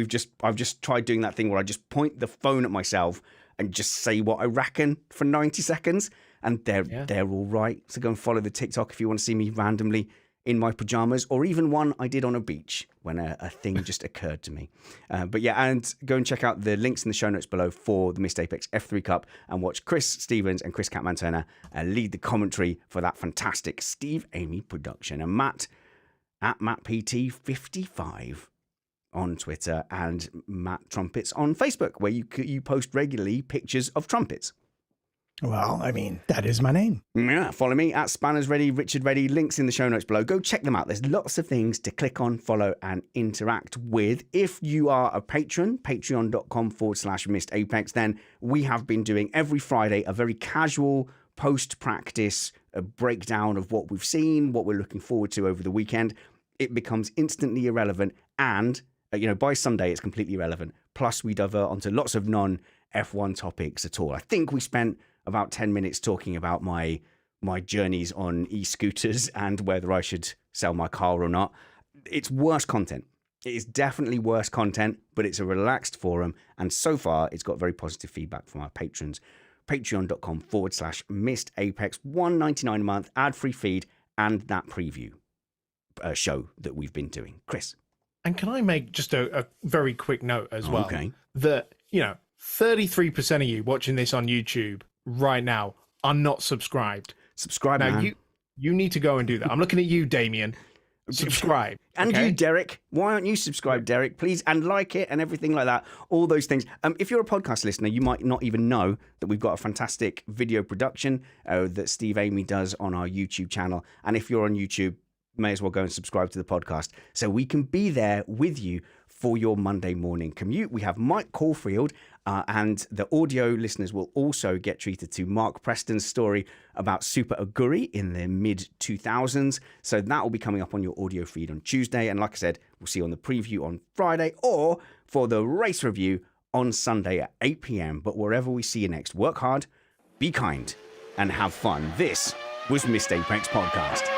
I've just tried doing that thing where I just point the phone at myself and just say what I reckon for 90 seconds, and they're all right. So go and follow the TikTok if you want to see me randomly in my pajamas, or even one I did on a beach when a thing just occurred to me. But yeah, and go and check out the links in the show notes below for the Missed Apex F3 Cup, and watch Chris Stevens and Chris Catman Turner lead the commentary for that fantastic Steve Amy production. And Matt at MattPT55 on Twitter, and Matt Trumpets on Facebook, where you post regularly pictures of trumpets. Well, I mean, that is my name. Yeah, follow me at Spanners Ready, Richard Ready. Links in the show notes below. Go check them out. There's lots of things to click on, follow, and interact with. If you are a patron, patreon.com/Missed Apex, then we have been doing every Friday a very casual post-practice breakdown of what we've seen, what we're looking forward to over the weekend. It becomes instantly irrelevant, and by Sunday it's completely irrelevant. Plus, we divert onto lots of non-F1 topics at all. I think we spent about 10 minutes talking about my journeys on e-scooters and whether I should sell my car or not. It's worse content. It is definitely worse content, but it's a relaxed forum, and so far it's got very positive feedback from our patrons. Patreon.com/Missed Apex, $1.99 a month, ad-free feed, and that preview show that we've been doing. Chris. And can I make just a very quick note as well? Okay. That, 33% of you watching this on YouTube right now are not subscribed. Subscribe now. Man. You need to go and do that. I'm looking at you, Damien. Subscribe. And okay? you, Derek. Why aren't you subscribed, Derek? Please, and like it and everything like that. All those things. If you're a podcast listener, you might not even know that we've got a fantastic video production that Steve Amy does on our YouTube channel. And if you're on YouTube, may as well go and subscribe to the podcast so we can be there with you for your Monday morning commute. We have Mike Caulfield, and the audio listeners will also get treated to Mark Preston's story about Super Aguri in the mid-2000s. So that will be coming up on your audio feed on Tuesday. And like I said, we'll see you on the preview on Friday, or for the race review on Sunday at 8 p.m. But wherever we see you next, work hard, be kind, and have fun. This was Missed Apex Podcast.